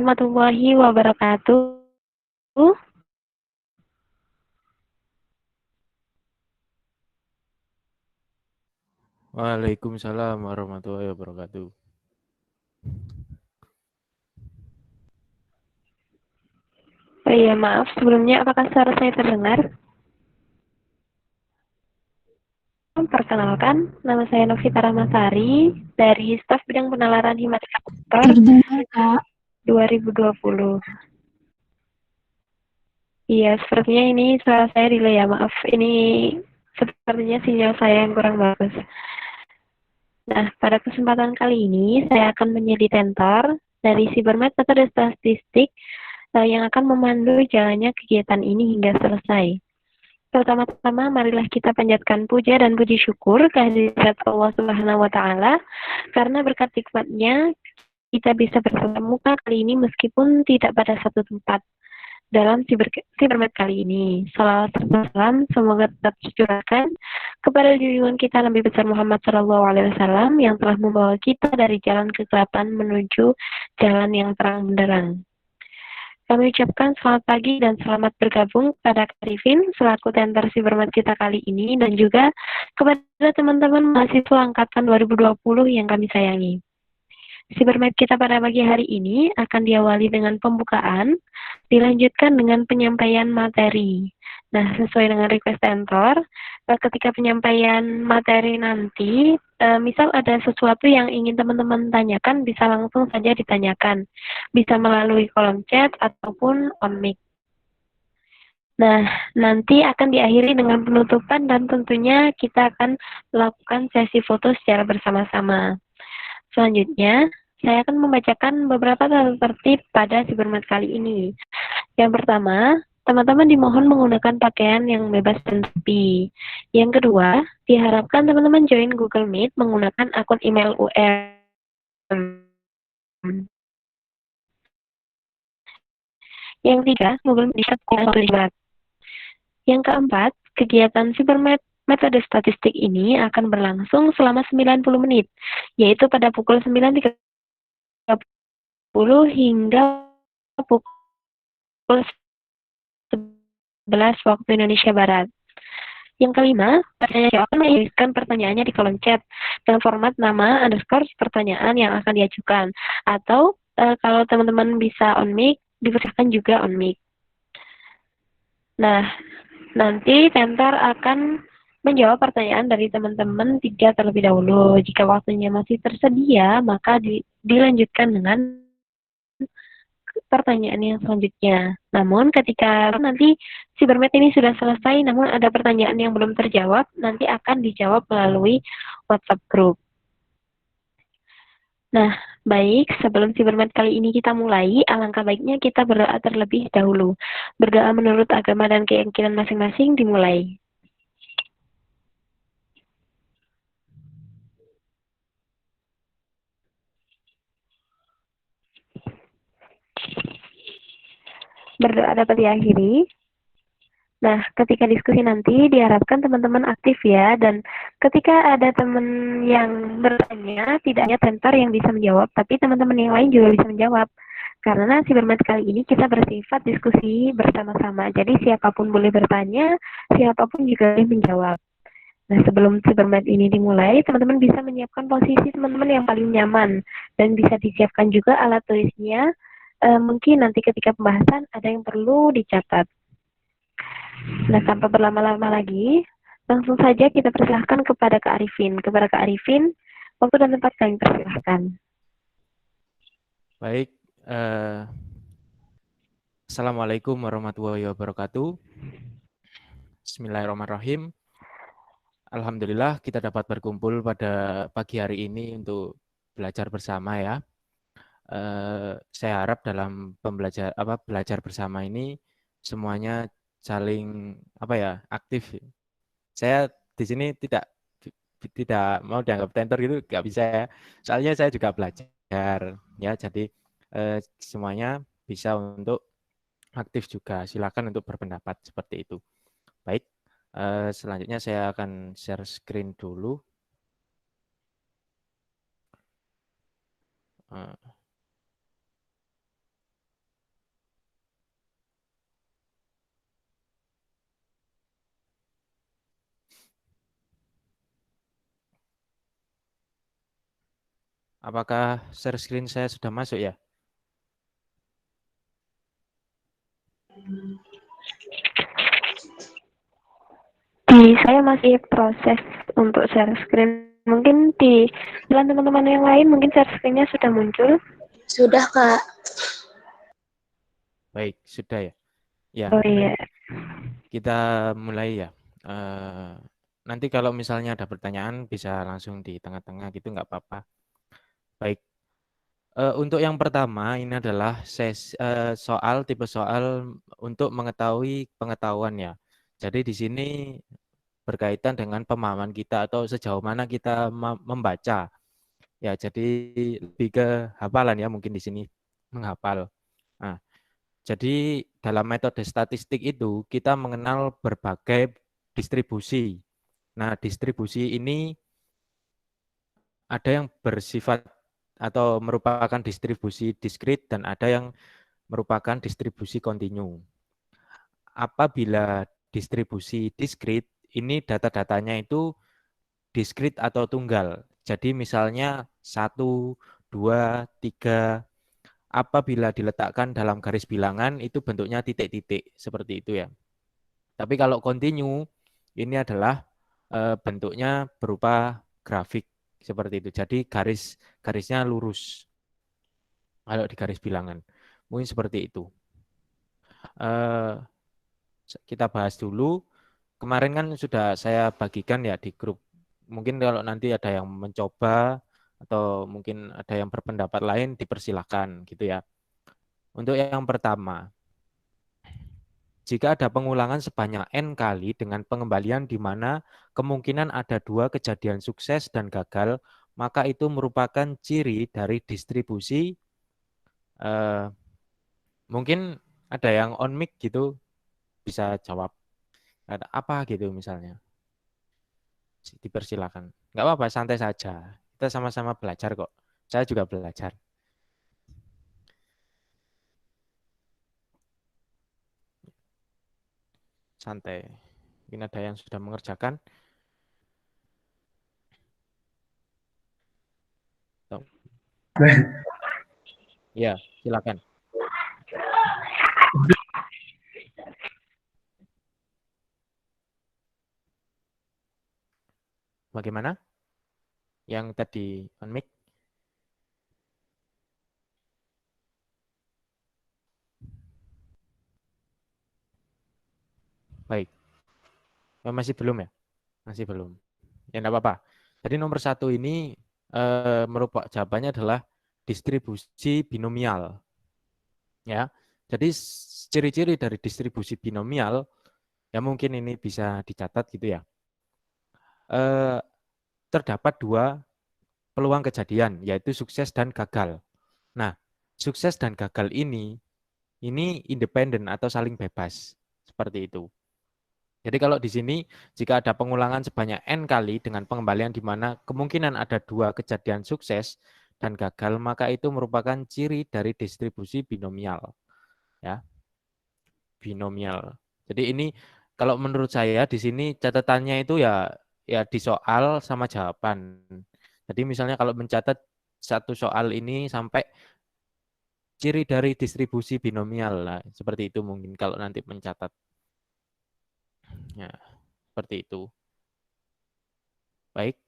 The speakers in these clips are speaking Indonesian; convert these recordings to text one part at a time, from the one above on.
warahmatullahi wabarakatuh. Waalaikumsalam warahmatullahi wabarakatuh. Oh iya, maaf sebelumnya, apakah suara saya terdengar? Perkenalkan, nama saya Novita Ramasari dari staf bidang penalaran Himatika Sektor Terdengar, Kak. 2020. Iya, sepertinya ini suara saya delay ya, maaf. Ini sepertinya sinyal saya yang kurang bagus. Nah, pada kesempatan kali ini saya akan menjadi tentor dari Cybermed Metode Statistik yang akan memandu jalannya kegiatan ini hingga selesai. Pertama-tama, marilah kita panjatkan puja dan puji syukur kehadirat Allah Subhanahu wa Ta'ala, karena berkat nikmatnya kita bisa bertemu kali ini meskipun tidak pada satu tempat dalam Cybermed kali ini. Salawat serta salam semoga tetap tercurahkan kepada junjungan kita Nabi besar Muhammad SAW yang telah membawa kita dari jalan kegelapan menuju jalan yang terang benderang. Kami ucapkan selamat pagi dan selamat bergabung kepada Karifin selaku tenter Cybermed kita kali ini, dan juga kepada teman-teman mahasiswa angkatan 2020 yang kami sayangi. Cybermed kita pada pagi hari ini akan diawali dengan pembukaan, dilanjutkan dengan penyampaian materi. Nah, sesuai dengan request tentor, ketika penyampaian materi nanti, misal ada sesuatu yang ingin teman-teman tanyakan, bisa langsung saja ditanyakan. Bisa melalui kolom chat ataupun on mic. Nah, nanti akan diakhiri dengan penutupan dan tentunya kita akan melakukan sesi foto secara bersama-sama. Selanjutnya, saya akan membacakan beberapa tata tertib pada Cybermed kali ini. Yang pertama, teman-teman dimohon menggunakan pakaian yang bebas dan rapi. Yang kedua, diharapkan teman-teman join Google Meet menggunakan akun email UM. Yang ketiga, Google Meet terlibat. Yang keempat, kegiatan Cybermed metode statistik ini akan berlangsung selama 90 menit, yaitu pada pukul 9.30 hingga pukul 11 waktu Indonesia Barat. Yang kelima, pertanyaan jawab akan mengirimkan pertanyaannya di kolom chat dalam format nama underscore pertanyaan yang akan diajukan. Atau kalau teman-teman bisa on mic, dipersilakan juga on mic. Nah, nanti tentor akan menjawab pertanyaan dari teman-teman 3 terlebih dahulu. Jika waktunya masih tersedia, maka dilanjutkan dengan pertanyaan yang selanjutnya. Namun ketika nanti Cybermed ini sudah selesai, namun ada pertanyaan yang belum terjawab, nanti akan dijawab melalui WhatsApp group. Nah, baik, sebelum Cybermed kali ini kita mulai, alangkah baiknya kita berdoa terlebih dahulu. Berdoa menurut agama dan keyakinan masing-masing dimulai. Berdoa dapat diakhiri. Nah, ketika diskusi nanti diharapkan teman-teman aktif ya, dan ketika ada teman yang bertanya, tidak hanya tentor yang bisa menjawab, tapi teman-teman yang lain juga bisa menjawab. Karena Cybermed kali ini kita bersifat diskusi bersama-sama, jadi siapapun boleh bertanya, siapapun juga boleh menjawab. Nah, sebelum Cybermed ini dimulai, teman-teman bisa menyiapkan posisi teman-teman yang paling nyaman, dan bisa disiapkan juga alat tulisnya. Mungkin nanti ketika pembahasan ada yang perlu dicatat. Nah, tanpa berlama-lama lagi, langsung saja kita persilahkan kepada Kak Arifin. Kepada Kak Arifin, waktu dan tempat kami persilahkan. Baik, Assalamualaikum warahmatullahi wabarakatuh. Bismillahirrahmanirrahim. Alhamdulillah kita dapat berkumpul pada pagi hari ini untuk belajar bersama ya. Saya harap dalam belajar bersama ini semuanya saling aktif. Saya di sini tidak mau dianggap tentor gitu, nggak bisa ya. Soalnya saya juga belajar ya, jadi semuanya bisa untuk aktif juga. Silakan untuk berpendapat seperti itu. Baik, selanjutnya saya akan share screen dulu. Apakah share screen saya sudah masuk ya? Di saya masih proses untuk share screen. Mungkin di jalan teman-teman yang lain mungkin share screen-nya sudah muncul. Sudah, Kak. Baik, sudah ya. Ya, Oh iya. kita mulai ya. Nanti kalau misalnya ada pertanyaan bisa langsung di tengah-tengah gitu nggak apa-apa. Baik. Untuk yang pertama ini adalah tipe soal untuk mengetahui pengetahuan ya. Jadi di sini berkaitan dengan pemahaman kita atau sejauh mana kita membaca. Ya, jadi lebih ke hafalan ya mungkin di sini menghafal. Nah, jadi dalam metode statistik itu kita mengenal berbagai distribusi. Nah, distribusi ini ada yang bersifat atau merupakan distribusi diskrit dan ada yang merupakan distribusi kontinu. Apabila distribusi diskrit, ini data-datanya itu diskrit atau tunggal. Jadi misalnya 1, 2, 3, apabila diletakkan dalam garis bilangan itu bentuknya titik-titik seperti itu ya. Tapi kalau kontinu ini adalah bentuknya berupa grafik seperti itu. Jadi garisnya lurus kalau di garis bilangan. Mungkin seperti itu. Eh, kita bahas dulu. Kemarin kan sudah saya bagikan ya di grup. Mungkin kalau nanti ada yang mencoba atau mungkin ada yang berpendapat lain dipersilahkan gitu ya. Untuk yang pertama, jika ada pengulangan sebanyak N kali dengan pengembalian di mana kemungkinan ada dua kejadian sukses dan gagal, maka itu merupakan ciri dari distribusi. eh, Mungkin ada yang on mic gitu, bisa jawab. Ada apa gitu misalnya. Dipersilakan. Nggak apa-apa, santai saja. Kita sama-sama belajar kok. Saya juga belajar. Santai. Mungkin ada yang sudah mengerjakan. Tuh. Ya, silakan. Bagaimana? Yang tadi on mic? Baik. Masih belum ya? Masih belum. Ya, enggak apa-apa. Jadi nomor satu ini merupakan jawabannya adalah distribusi binomial. Ya. Jadi ciri-ciri dari distribusi binomial, ya mungkin ini bisa dicatat gitu ya. Eh, Terdapat dua peluang kejadian, yaitu sukses dan gagal. Nah, sukses dan gagal ini independen atau saling bebas. Seperti itu. Jadi kalau di sini, jika ada pengulangan sebanyak N kali dengan pengembalian di mana kemungkinan ada dua kejadian sukses dan gagal, maka itu merupakan ciri dari distribusi binomial. Ya, binomial. Jadi ini kalau menurut saya di sini catatannya itu ya di soal sama jawaban. Jadi misalnya kalau mencatat satu soal ini sampai ciri dari distribusi binomial lah, seperti itu mungkin kalau nanti mencatat. Ya, seperti itu. Baik,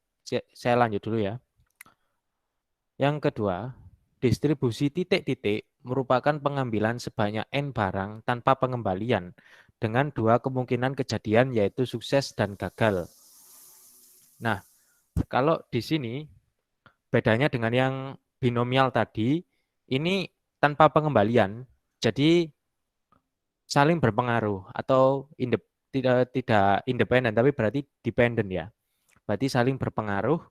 saya lanjut dulu ya. Yang kedua, distribusi titik-titik merupakan pengambilan sebanyak N barang tanpa pengembalian dengan dua kemungkinan kejadian yaitu sukses dan gagal. Nah, kalau di sini bedanya dengan yang binomial tadi, ini tanpa pengembalian, jadi saling berpengaruh atau tidak independen, tapi berarti dependen ya. Berarti saling berpengaruh.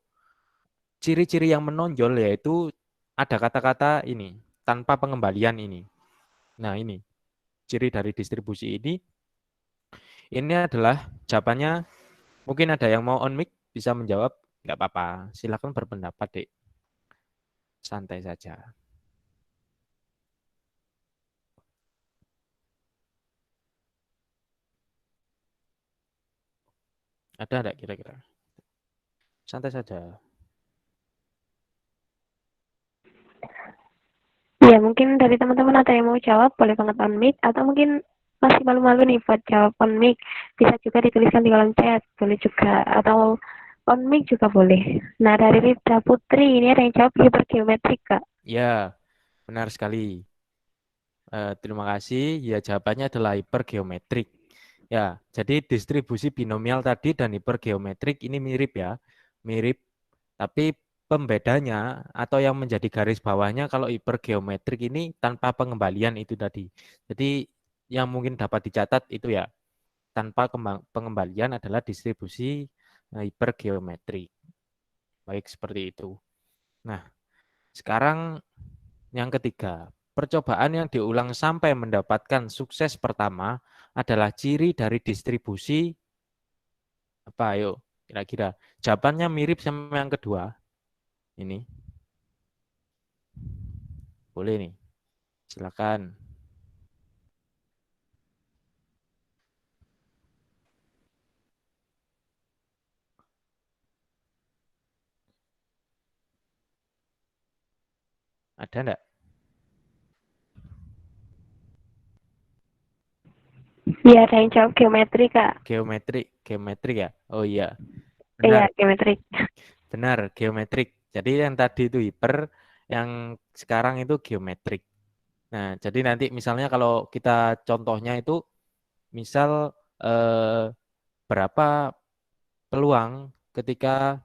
Ciri-ciri yang menonjol yaitu ada kata-kata ini, tanpa pengembalian ini. Nah ini, ciri dari distribusi ini adalah jawabannya, mungkin ada yang mau on mic, bisa menjawab, nggak apa-apa, silakan berpendapat dek, santai saja. Ada enggak kira-kira? Santai saja. Ya, mungkin dari teman-teman ada yang mau jawab, boleh banget on mic, atau mungkin masih malu-malu nih buat jawab on mic, bisa juga dituliskan di kolom chat, boleh juga, atau on mic juga boleh. Nah, dari Rita Putri, ini ada yang jawab hipergeometrik, Kak. Ya, benar sekali. Terima kasih. Ya, jawabannya adalah hipergeometrik. Ya, jadi distribusi binomial tadi dan hipergeometrik ini mirip ya. Mirip, tapi pembedanya atau yang menjadi garis bawahnya kalau hipergeometrik ini tanpa pengembalian itu tadi. Jadi yang mungkin dapat dicatat itu ya, tanpa pengembalian adalah distribusi hipergeometrik. Baik, seperti itu. Nah, sekarang yang ketiga, percobaan yang diulang sampai mendapatkan sukses pertama adalah ciri dari distribusi apa? Ayo, kira-kira. Jawabannya mirip sama yang kedua. Ini boleh nih. Silakan. Ada enggak? Ya, ada yang jawab geometri, Kak. Geometrik ya. Oh iya, Iya, benar, geometrik. benar, geometrik. Jadi yang tadi itu hiper, yang sekarang itu geometrik. Nah, jadi nanti misalnya kalau kita contohnya itu, misal berapa peluang ketika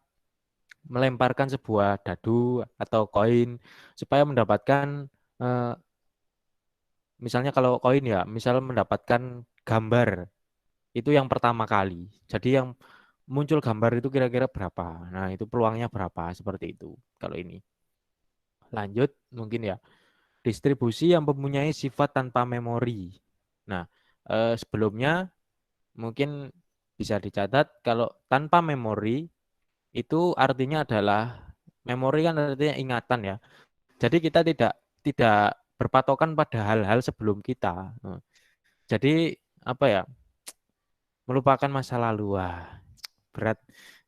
melemparkan sebuah dadu atau koin supaya mendapatkan eh, misalnya kalau koin ya, misal mendapatkan gambar itu yang pertama kali. Jadi yang muncul gambar itu kira-kira berapa? Nah, itu peluangnya berapa? Seperti itu. Kalau ini. Lanjut mungkin ya. Distribusi yang mempunyai sifat tanpa memori. Nah, sebelumnya mungkin bisa dicatat kalau tanpa memori itu artinya adalah memori kan artinya ingatan ya. Jadi kita tidak tidak berpatokan pada hal-hal sebelum kita. Jadi apa ya? Melupakan masa lalu. Wah, berat.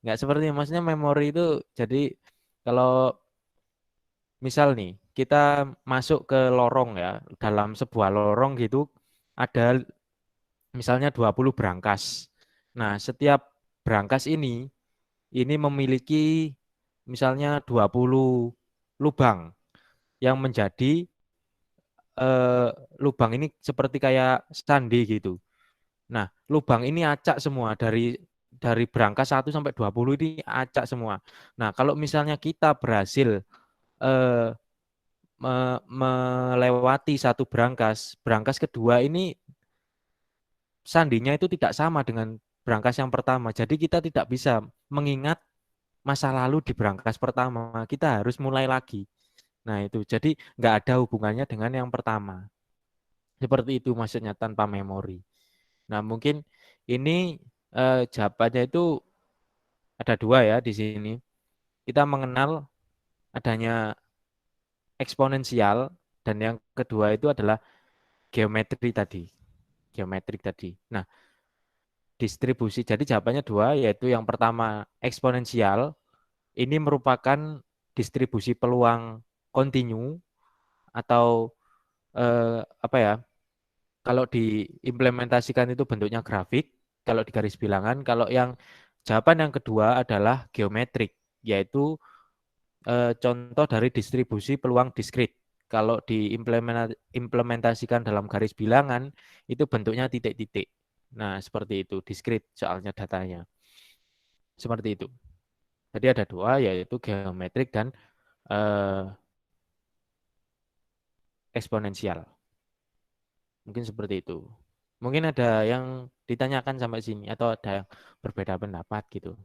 Nggak seperti maksudnya memori itu. Jadi kalau misal nih kita masuk ke lorong ya, dalam sebuah lorong gitu ada misalnya 20 brankas. Nah, setiap brankas ini memiliki misalnya 20 lubang yang menjadi eh, lubang ini seperti kayak sandi gitu. Nah, lubang ini acak semua dari berangkas 1 sampai 20 ini acak semua. Nah, kalau misalnya kita berhasil eh, melewati satu brankas, brankas kedua ini sandinya itu tidak sama dengan brankas yang pertama. Jadi kita tidak bisa mengingat masa lalu di brankas pertama. Kita harus mulai lagi. Nah, itu jadi nggak ada hubungannya dengan yang pertama. Seperti itu maksudnya tanpa memori. Nah, mungkin ini jawabannya itu ada dua ya di sini. Kita mengenal adanya eksponensial dan yang kedua itu adalah geometri tadi. Geometrik tadi. Nah, distribusi. Jadi jawabannya dua, yaitu yang pertama eksponensial. Ini merupakan distribusi peluang kontinu atau apa ya? Kalau diimplementasikan itu bentuknya grafik, kalau di garis bilangan. Kalau yang jawaban yang kedua adalah geometrik, yaitu contoh dari distribusi peluang diskrit. Kalau diimplementasikan dalam garis bilangan, itu bentuknya titik-titik. Nah, seperti itu, diskrit soalnya datanya. Seperti itu. Jadi ada dua, yaitu geometrik dan eh, eksponensial. Mungkin seperti itu. Mungkin ada yang ditanyakan sampai sini, atau ada yang berbeda pendapat gitu.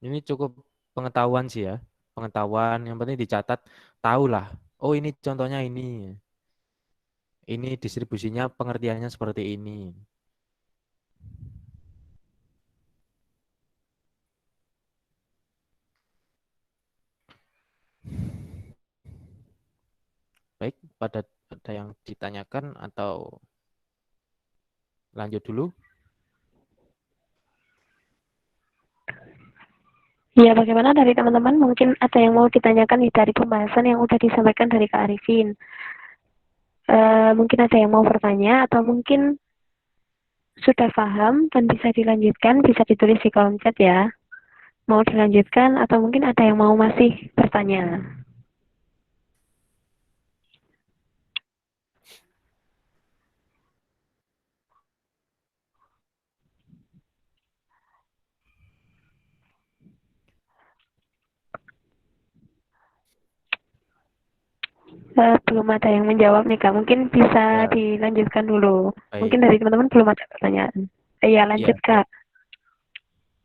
Ini cukup pengetahuan sih ya. Pengetahuan, yang penting dicatat, tahulah. Oh ini contohnya ini. Ini distribusinya pengertiannya seperti ini. Baik, pada ada yang ditanyakan atau lanjut dulu? Ya, bagaimana dari teman-teman? Mungkin ada yang mau ditanyakan dari pembahasan yang udah disampaikan dari Kak Arifin. Mungkin ada yang mau bertanya atau mungkin sudah paham dan bisa dilanjutkan, bisa ditulis di kolom chat ya. Mau dilanjutkan atau mungkin ada yang mau masih bertanya. Belum ada yang menjawab nih Kak. Mungkin bisa Ya, dilanjutkan dulu. Mungkin baik. dari teman-teman belum ada pertanyaan. Iya, Ya, lanjut baik. Kak.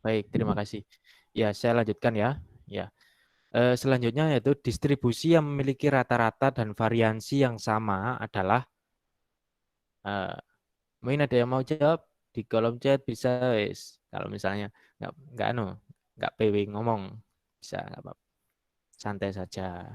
Baik, terima kasih. Ya, saya lanjutkan ya. Ya. Selanjutnya yaitu distribusi yang memiliki rata-rata dan variansi yang sama adalah eh, mungkin ada yang mau jawab di kolom chat bisa wes. Kalau misalnya nggak anu nggak PW ngomong bisa nggak apa-apa. Santai saja.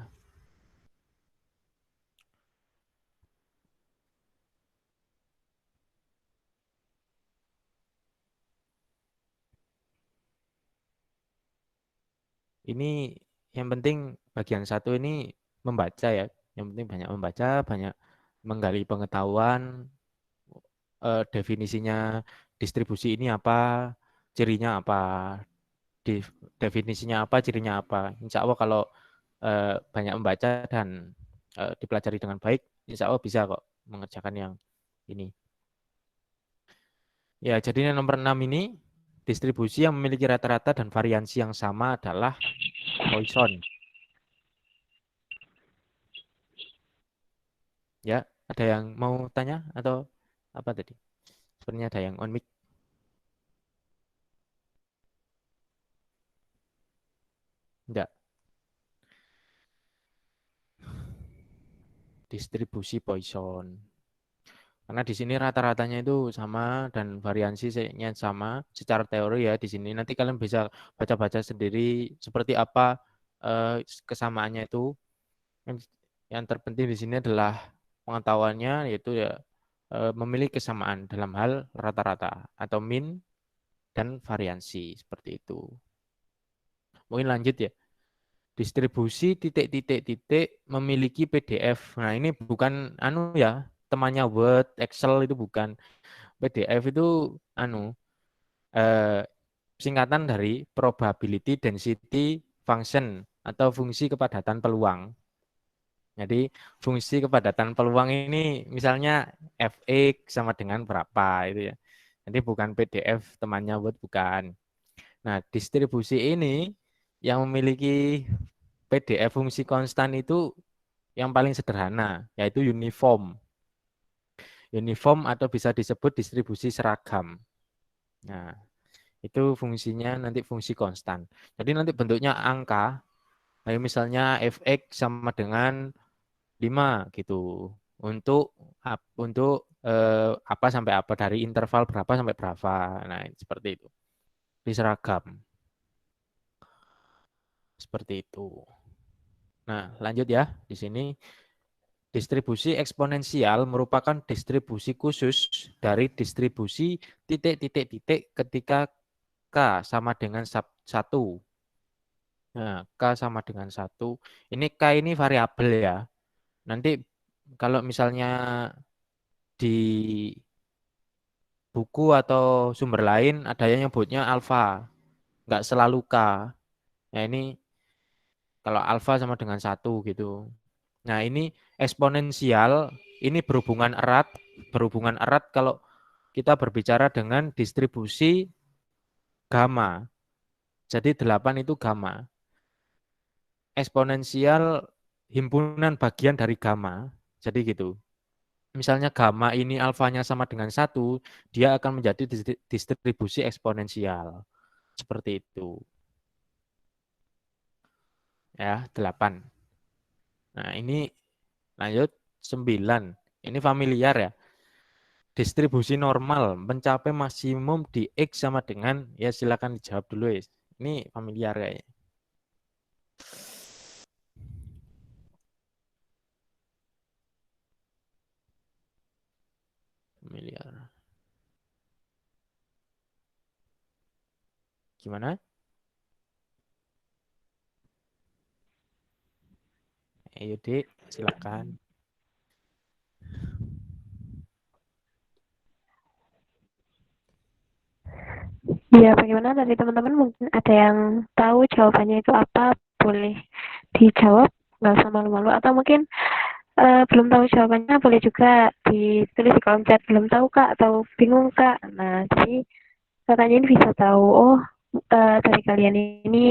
Ini yang penting bagian satu ini membaca ya. Yang penting banyak membaca, banyak menggali pengetahuan, definisinya distribusi ini apa, cirinya apa, definisinya apa, cirinya apa. Insya Allah kalau banyak membaca dan dipelajari dengan baik, insya Allah bisa kok mengerjakan yang ini. Ya, jadi yang nomor 6 ini, distribusi yang memiliki rata-rata dan variansi yang sama adalah Poisson. Ya, ada yang mau tanya atau apa tadi? Sepertinya ada yang on mic. Enggak, distribusi Poisson. Karena di sini rata-ratanya itu sama dan variansinya sama secara teori ya di sini. Nanti kalian bisa baca-baca sendiri seperti apa kesamaannya itu. Yang yang terpenting di sini adalah pengetahuannya yaitu ya memilih kesamaan dalam hal rata-rata atau min dan variansi seperti itu. Mungkin lanjut ya. Distribusi titik-titik-titik memiliki PDF. Nah, ini bukan anu ya, temannya Word, Excel itu bukan. PDF itu anu eh, singkatan dari probability density function atau fungsi kepadatan peluang. Jadi fungsi kepadatan peluang ini misalnya fx sama dengan berapa itu ya. Jadi bukan PDF temannya Word bukan. Nah, distribusi ini yang memiliki PDF fungsi konstan itu yang paling sederhana yaitu uniform. Uniform atau bisa disebut distribusi seragam. Nah, itu fungsinya nanti fungsi konstan. Jadi nanti bentuknya angka, kayak misalnya fx sama dengan 5 gitu. Untuk untuk apa sampai apa dari interval berapa sampai berapa. Nah, seperti itu. Di seragam seperti itu. Nah, lanjut ya di sini. Distribusi eksponensial merupakan distribusi khusus dari distribusi titik-titik-titik ketika K sama dengan 1. Nah, K sama dengan 1. Ini K ini variabel ya. Nanti kalau misalnya di buku atau sumber lain ada yang nyebutnya alfa, nggak selalu K. Nah, ini kalau alfa sama dengan 1 gitu. Nah, ini eksponensial, ini berhubungan erat kalau kita berbicara dengan distribusi gamma. Jadi 8 itu gamma. Eksponensial himpunan bagian dari gamma. Jadi gitu. Misalnya gamma ini alfanya sama dengan 1, dia akan menjadi distribusi eksponensial. Seperti itu. Ya, 8. Nah, ini lanjut 9. Ini familiar ya. Distribusi normal mencapai maksimum di X sama dengan, ya silakan dijawab dulu ya. Ini familiar kayaknya. Familiar. Gimana? Ayo, Dik, silakan. Ya, bagaimana dari teman-teman mungkin ada yang tahu jawabannya itu apa, boleh dijawab, nggak usah malu-malu. Atau mungkin belum tahu jawabannya, boleh juga ditulis di kolom chat, belum tahu kak, atau bingung kak. Nah, jadi kakaknya ini bisa tahu, oh dari kalian ini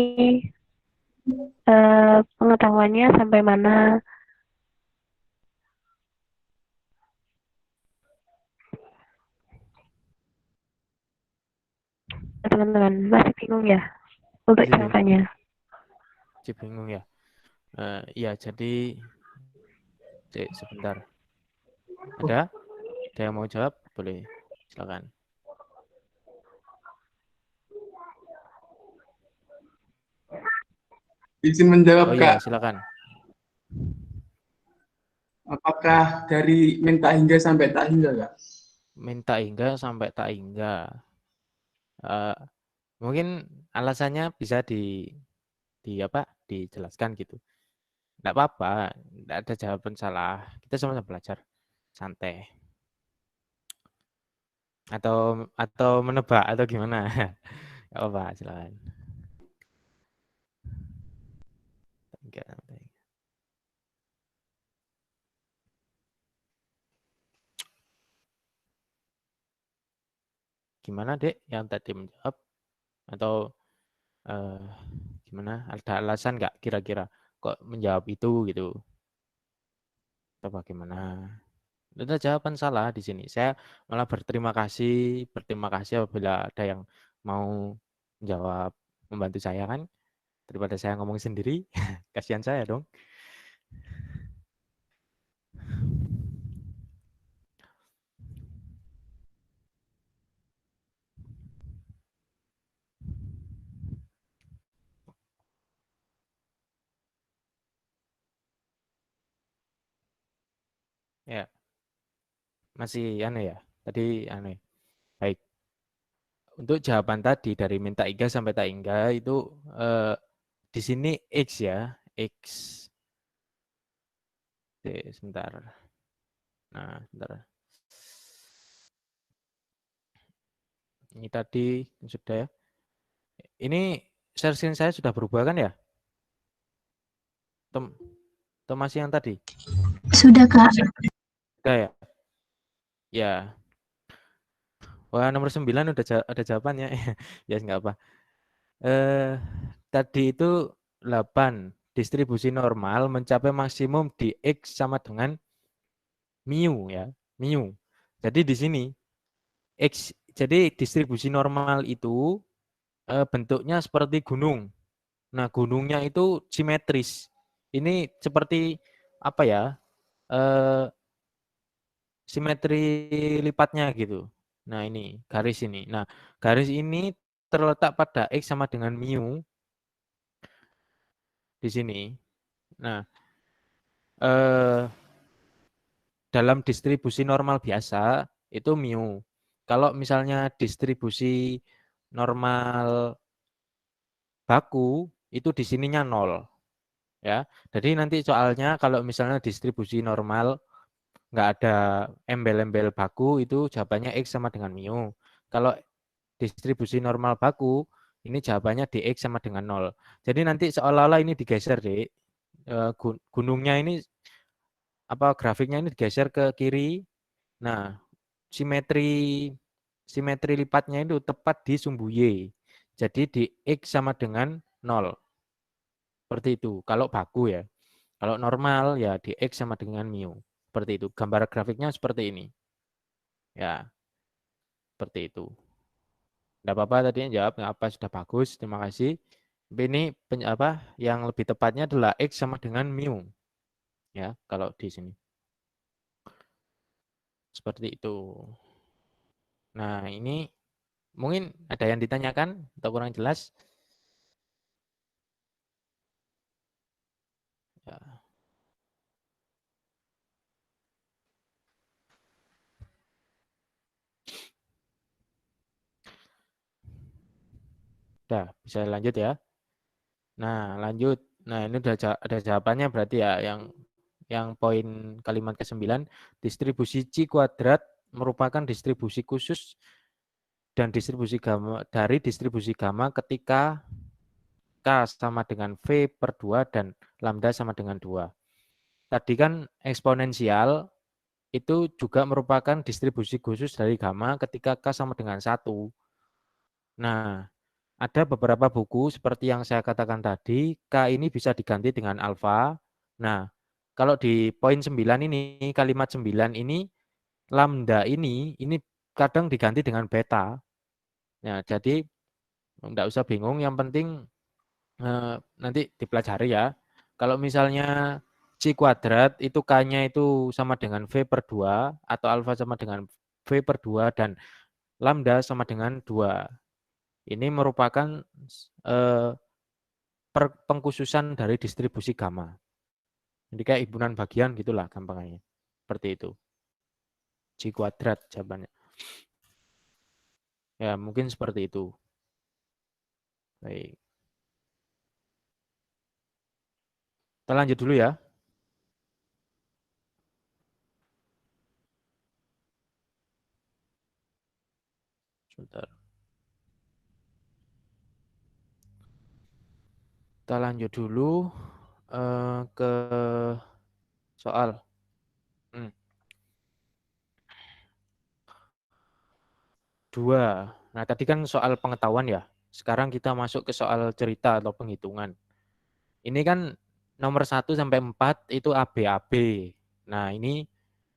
pengetahuannya sampai mana. Teman-teman masih bingung ya untuk Masih bingung, jawabannya? masih bingung ya. Ya, jadi Cek, sebentar. Ada yang mau jawab? Boleh, silakan. Izin Oh menjawab, iya, Kak. silakan. Apakah dari minta hingga sampai tak hingga, Kak? Minta hingga sampai tak hingga. Eh, Mungkin alasannya bisa di apa? Dijelaskan gitu. Enggak apa-apa, enggak ada jawaban salah. Kita sama-sama belajar, santai. Atau menebak atau gimana? Enggak apa-apa, silakan. Enggak. Gimana, Dek, yang tadi menjawab? Atau eh, gimana? Ada alasan nggak kira-kira kok menjawab itu gitu? Atau bagaimana? Ada jawaban salah di sini. Saya malah berterima kasih apabila ada yang mau menjawab, membantu saya kan, daripada saya ngomong sendiri, kasihan saya dong. Ya, masih aneh ya. Tadi aneh. Baik. Untuk jawaban tadi dari minta hingga sampai tak hingga itu di sini X ya, X. Oke, sebentar. Nah, sebentar. Ini tadi sudah ya. Ini share screen saya sudah berubah kan ya? Atau, atau masih yang tadi? Sudah, Kak. Sudah ya? Ya. Wah, nomor 9 udah ada jawabannya. Ya, nggak apa. Eh, Tadi itu 8. Distribusi normal mencapai maksimum di X sama dengan mu ya. Mu. Jadi di sini X, jadi distribusi normal itu bentuknya seperti gunung. Nah, gunungnya itu simetris. Ini seperti apa ya? Eh, Simetri lipatnya gitu. Nah, ini garis ini. Nah, garis ini terletak pada X sama dengan mu di sini. Nah, eh, dalam distribusi normal biasa itu mu. Kalau misalnya distribusi normal baku itu di sininya 0 ya. Jadi nanti soalnya kalau misalnya distribusi normal nggak ada embel-embel baku itu jawabannya X sama dengan mu. Kalau distribusi normal baku ini jawabannya dx sama dengan 0. Jadi nanti seolah-olah ini digeser, Dek. Gunungnya ini apa grafiknya ini digeser ke kiri. Nah, simetri simetri lipatnya itu tepat di sumbu Y. Jadi di X sama dengan 0. Seperti itu. Kalau baku ya. Kalau normal ya di X sama dengan mu. Seperti itu. Gambar grafiknya seperti ini. Ya, seperti itu. Tidak apa-apa tadi yang jawab, nggak apa sudah bagus, terima kasih. Ini apa yang lebih tepatnya adalah X sama dengan mu. Ya, kalau di sini. Seperti itu. Nah, ini mungkin ada yang ditanyakan atau kurang jelas? Ya. Udah, bisa lanjut ya. Nah, lanjut. Nah, ini udah ada jawabannya berarti ya, yang poin kalimat ke-9, distribusi C kuadrat merupakan distribusi khusus dan distribusi gamma dari distribusi gamma ketika K sama dengan V per 2 dan lambda sama dengan 2. Tadi kan eksponensial itu juga merupakan distribusi khusus dari gamma ketika K sama dengan 1. Nah, ada beberapa buku seperti yang saya katakan tadi, K ini bisa diganti dengan alfa. Nah, kalau di poin 9 ini, kalimat 9 ini, lambda ini kadang diganti dengan beta. Nah, jadi enggak usah bingung, yang penting nanti dipelajari ya. Kalau misalnya C kuadrat itu K-nya itu sama dengan V per 2 atau alfa sama dengan V per 2 dan lambda sama dengan 2. Ini merupakan pengkhususan dari distribusi gamma. Jadi kayak himpunan bagian gitulah gampangnya. Seperti itu. C kuadrat jawabannya. Ya, mungkin seperti itu. Baik. Kita lanjut dulu ya. Sebentar. Kita lanjut dulu ke soal. Hmm. 2. Nah, tadi kan soal pengetahuan ya. Sekarang kita masuk ke soal cerita atau penghitungan. Ini kan nomor 1 sampai 4 itu ABAB. Nah, ini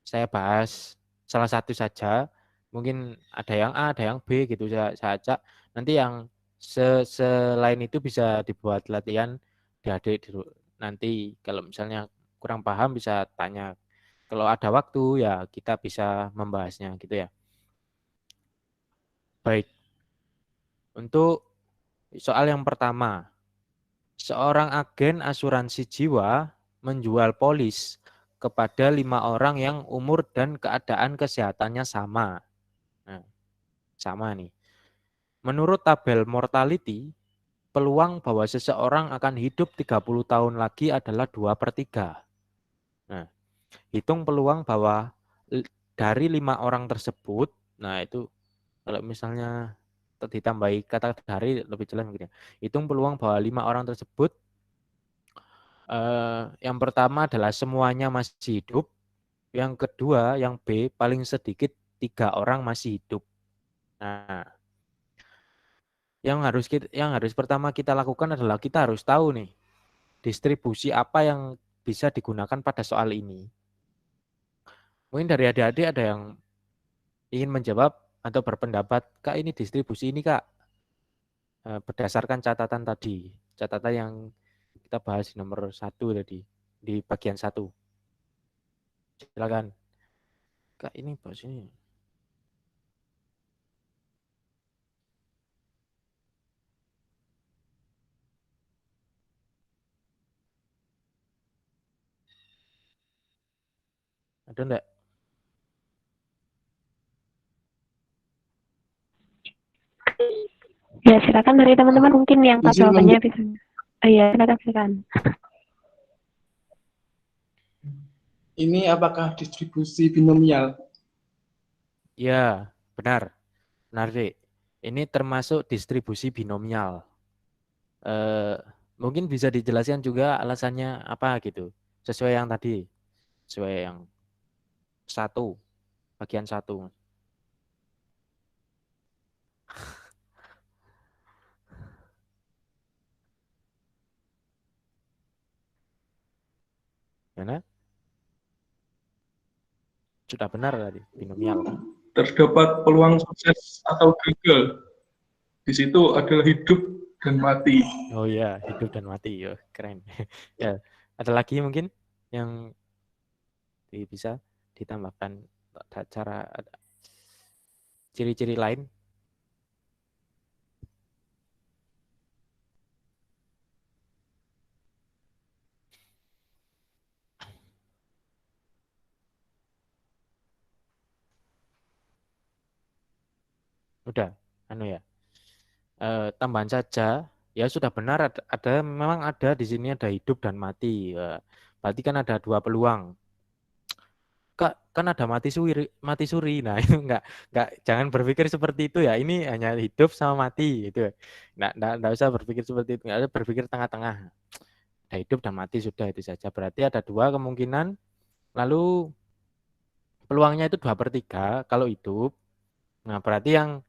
saya bahas salah satu saja. Mungkin ada yang A, ada yang B gitu saja. Nanti yang selain itu bisa dibuat latihan di adik nanti. Kalau misalnya kurang paham bisa tanya. Kalau ada waktu ya kita bisa membahasnya gitu ya. Baik. Untuk soal yang pertama, seorang agen asuransi jiwa menjual polis kepada 5 orang yang umur dan keadaan kesehatannya sama. Nah, sama nih. Menurut tabel mortality, peluang bahwa seseorang akan hidup 30 tahun lagi adalah 2/3. Nah, hitung peluang bahwa dari 5 orang tersebut, nah itu kalau misalnya ditambahi kata dari lebih jelas mungkin ya. Hitung peluang bahwa 5 orang tersebut yang pertama adalah semuanya masih hidup. Yang kedua, yang B, paling sedikit 3 orang masih hidup. Nah, yang harus pertama kita lakukan adalah kita harus tahu nih, distribusi apa yang bisa digunakan pada soal ini. Mungkin dari adik-adik ada yang ingin menjawab atau berpendapat, Kak ini distribusi ini Kak, berdasarkan catatan tadi, catatan yang kita bahas di nomor 1 tadi, di bagian 1. Silakan. Kak ini bahas ini. Ada enggak? Ya, silakan dari teman-teman mungkin yang tahu Izin jawabannya bisa. Iya, silakan. Ini apakah distribusi binomial? Ya, benar. Benar, Dek. Ini termasuk distribusi binomial. Mungkin bisa dijelaskan juga alasannya apa gitu. Sesuai yang tadi. Sesuai yang 1, bagian 1. Karena sudah benar tadi, binomial. Terdapat peluang sukses atau gagal. Di situ adalah hidup dan mati. Oh iya, hidup dan mati. Yo, keren. Ya, ada lagi mungkin yang bisa ditambahkan cara ciri-ciri lain? Udah, anu ya. Tambahan saja Ya sudah benar, memang ada di sini ada hidup dan mati. Ya, berarti kan ada dua peluang. Kak, kan ada mati suri, mati suri. Nah, itu enggak, jangan berpikir seperti itu ya. Ini hanya hidup sama mati gitu. Enggak usah berpikir seperti itu. Enggak usah berpikir tengah-tengah. Ada hidup dan mati sudah itu saja. Berarti ada dua kemungkinan. Lalu peluangnya itu 2/3 kalau hidup. Nah, berarti yang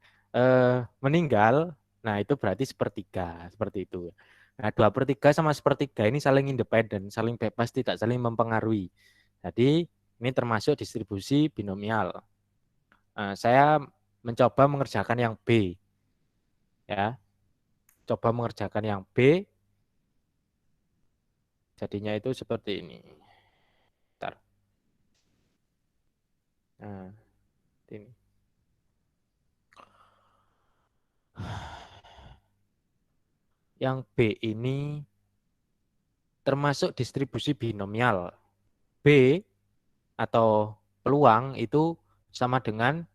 meninggal, nah itu berarti sepertiga, seperti itu. Nah, 2/3 sama sepertiga ini saling independen, saling bebas, tidak saling mempengaruhi. Jadi, ini termasuk distribusi binomial. Saya mencoba mengerjakan yang B. Ya, coba mengerjakan yang B, jadinya itu seperti ini. Bentar. Nah, ini. Yang B ini termasuk distribusi binomial. B atau peluang itu sama dengan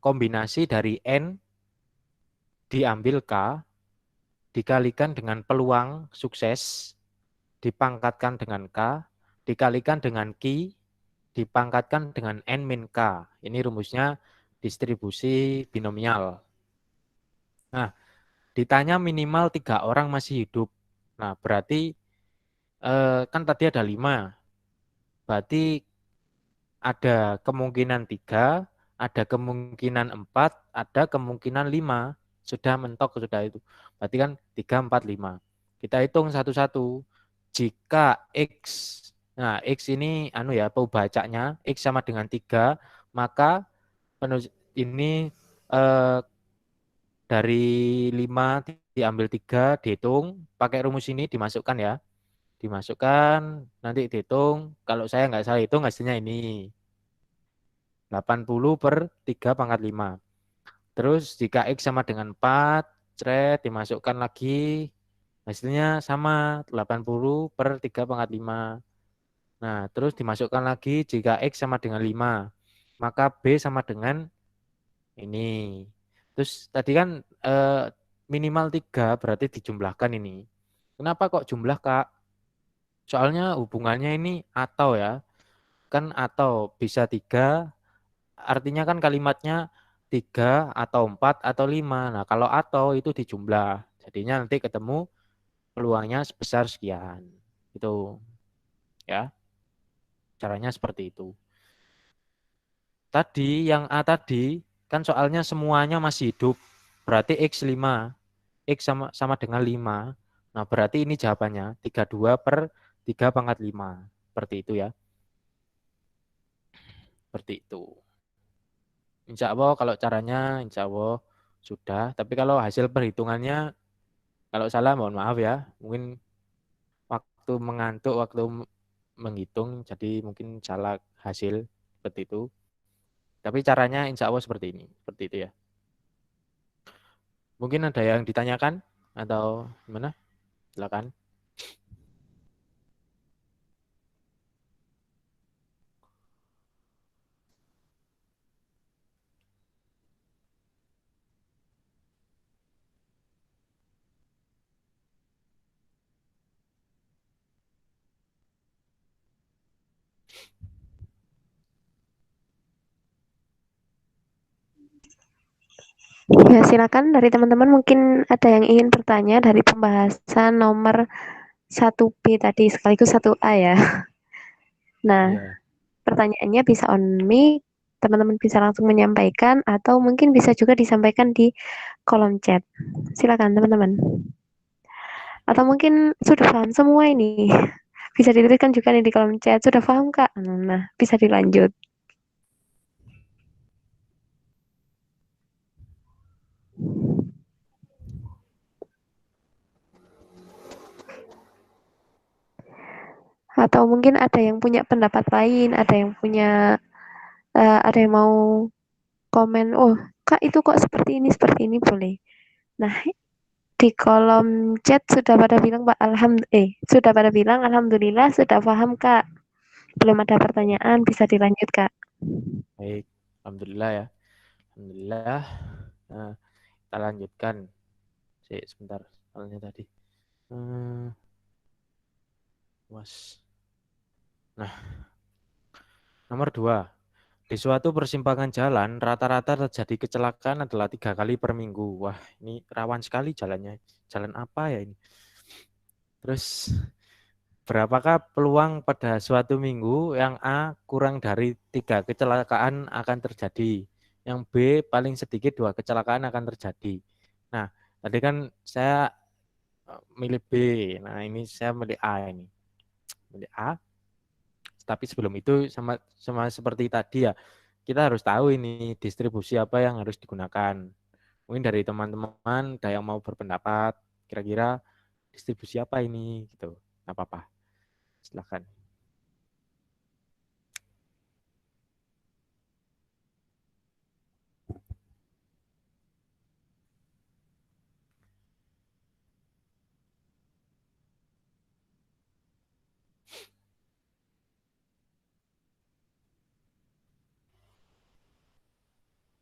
kombinasi dari N diambil K dikalikan dengan peluang sukses dipangkatkan dengan K dikalikan dengan Q dipangkatkan dengan N min K. Ini rumusnya distribusi binomial. Nah, ditanya minimal 3 orang masih hidup. Nah, berarti kan tadi ada 5. Berarti ada kemungkinan 3, ada kemungkinan 4, ada kemungkinan 5. Sudah mentok, sudah itu. Berarti kan 3, 4, 5. Kita hitung satu-satu. Jika X, nah X ini pembacanya, X sama dengan 3, maka ini dari 5 diambil 3, dihitung, pakai rumus ini dimasukkan ya. Dimasukkan, nanti dihitung, kalau saya nggak salah hitung hasilnya ini. 80/3 × 5. Terus jika X sama dengan 4, dimasukkan lagi, hasilnya sama 80/3 × 5. Nah, terus dimasukkan lagi jika X sama dengan 5, maka B sama dengan ini. Terus tadi kan minimal 3 berarti dijumlahkan ini. Kenapa kok jumlah, Kak? Soalnya hubungannya ini atau ya. Kan atau bisa 3. Artinya kan kalimatnya 3 atau 4 atau 5. Nah, kalau atau itu dijumlah. Jadinya nanti ketemu peluangnya sebesar sekian. Itu ya. Caranya seperti itu. Tadi yang A tadi kan soalnya semuanya masih hidup. Berarti X 5. X sama dengan 5. Nah, berarti ini jawabannya 32/3 × 5. Seperti itu ya. Seperti itu. Insya Allah kalau caranya insya Allah sudah. Tapi kalau hasil perhitungannya kalau salah mohon maaf ya. Mungkin waktu mengantuk, waktu menghitung jadi mungkin salah hasil seperti itu. Tapi caranya insya Allah seperti ini. Seperti itu ya. Mungkin ada yang ditanyakan atau gimana? Silakan. Ya, silakan dari teman-teman mungkin ada yang ingin bertanya dari pembahasan nomor 1B tadi sekaligus 1A ya. Nah, Iya. pertanyaannya bisa on mic, teman-teman bisa langsung menyampaikan atau mungkin bisa juga disampaikan di kolom chat. Silakan teman-teman. Atau mungkin sudah paham semua ini. Bisa dituliskan juga nih di kolom chat. Sudah paham, Kak? Nah, bisa dilanjut. Atau mungkin ada yang punya pendapat lain, ada yang mau komen, oh Kak itu kok seperti ini boleh. Nah, di kolom chat sudah pada bilang alhamdulillah sudah paham Kak. Belum ada pertanyaan, bisa dilanjut Kak. Baik. Alhamdulillah ya. Alhamdulillah. Nah, kita lanjutkan Sebentar, soalnya tadi. Was. Nah, nomor 2. Di suatu persimpangan jalan, rata-rata terjadi kecelakaan adalah 3 kali per minggu. Wah, ini rawan sekali jalannya. Jalan apa ya ini? Terus, berapakah peluang pada suatu minggu yang A kurang dari 3 kecelakaan akan terjadi? Yang B paling sedikit 2 kecelakaan akan terjadi. Nah, tadi kan saya milih B. Nah, ini saya milih A ini. Milih A. Tapi sebelum itu sama seperti tadi ya, kita harus tahu ini distribusi apa yang harus digunakan. Mungkin dari teman-teman ada yang mau berpendapat, kira-kira distribusi apa ini gitu. Nggak apa-apa. Silakan.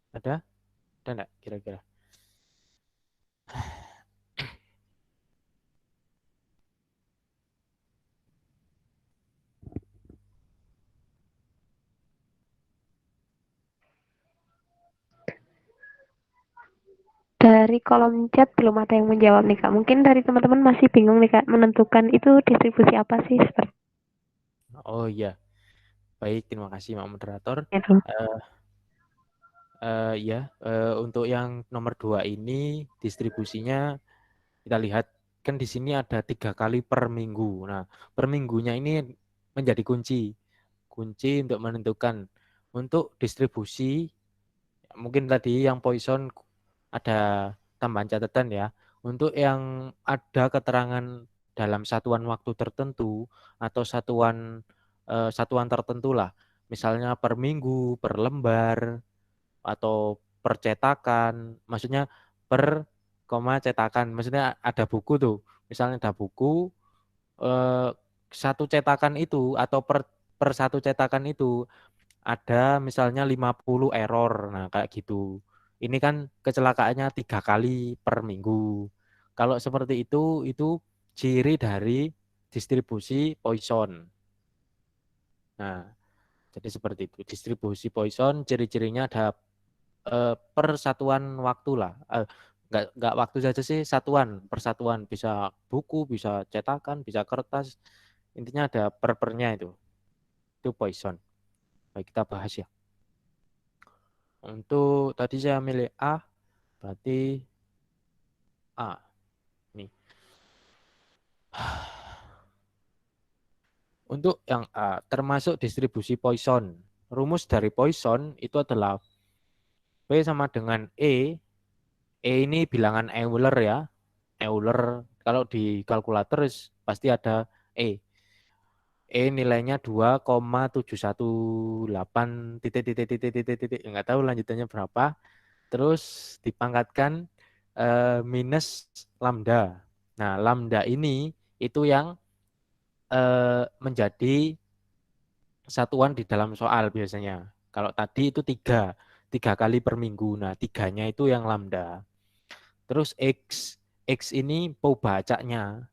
Ada? Ada enggak kira-kira? Dari kolom chat belum ada yang menjawab nih Kak. Mungkin dari teman-teman masih bingung nih Kak menentukan itu distribusi apa sih seperti Oh iya. Baik, terima kasih Mbak Moderator. itu. Untuk yang nomor 2 ini distribusinya kita lihat kan di sini ada 3 kali per minggu. Nah, per minggunya ini menjadi kunci untuk menentukan untuk distribusi. Mungkin tadi yang Poisson ada tambahan catatan ya. Untuk yang ada keterangan dalam satuan waktu tertentu atau satuan tertentu lah. Misalnya per minggu, per lembar, atau percetakan, maksudnya per cetakan, maksudnya ada buku tuh, misalnya ada buku satu cetakan itu atau per satu cetakan itu ada misalnya 50 error, nah kayak gitu. Ini kan kecelakaannya 3 kali per minggu. Kalau seperti itu ciri dari distribusi Poisson. Nah, jadi seperti itu. Distribusi Poisson ciri-cirinya ada per satuan waktu lah. Nggak waktu saja sih, satuan, persatuan. Bisa buku, bisa cetakan, bisa kertas. Intinya ada per-pernya itu. Itu Poisson. Baik, kita bahas ya. Untuk tadi saya milih A, berarti A. Nih. Untuk yang A, termasuk distribusi Poisson. Rumus dari Poisson itu adalah P sama dengan E. E ini bilangan Euler ya. Euler kalau di kalkulator pasti ada E. E nilainya 2,718 titik, enggak tahu lanjutannya berapa. Terus dipangkatkan minus lambda. Nah, lambda ini itu yang menjadi satuan di dalam soal biasanya. Kalau tadi itu 3 kali per minggu. Nah, 3-nya itu yang lambda. Terus X ini Pau bacanya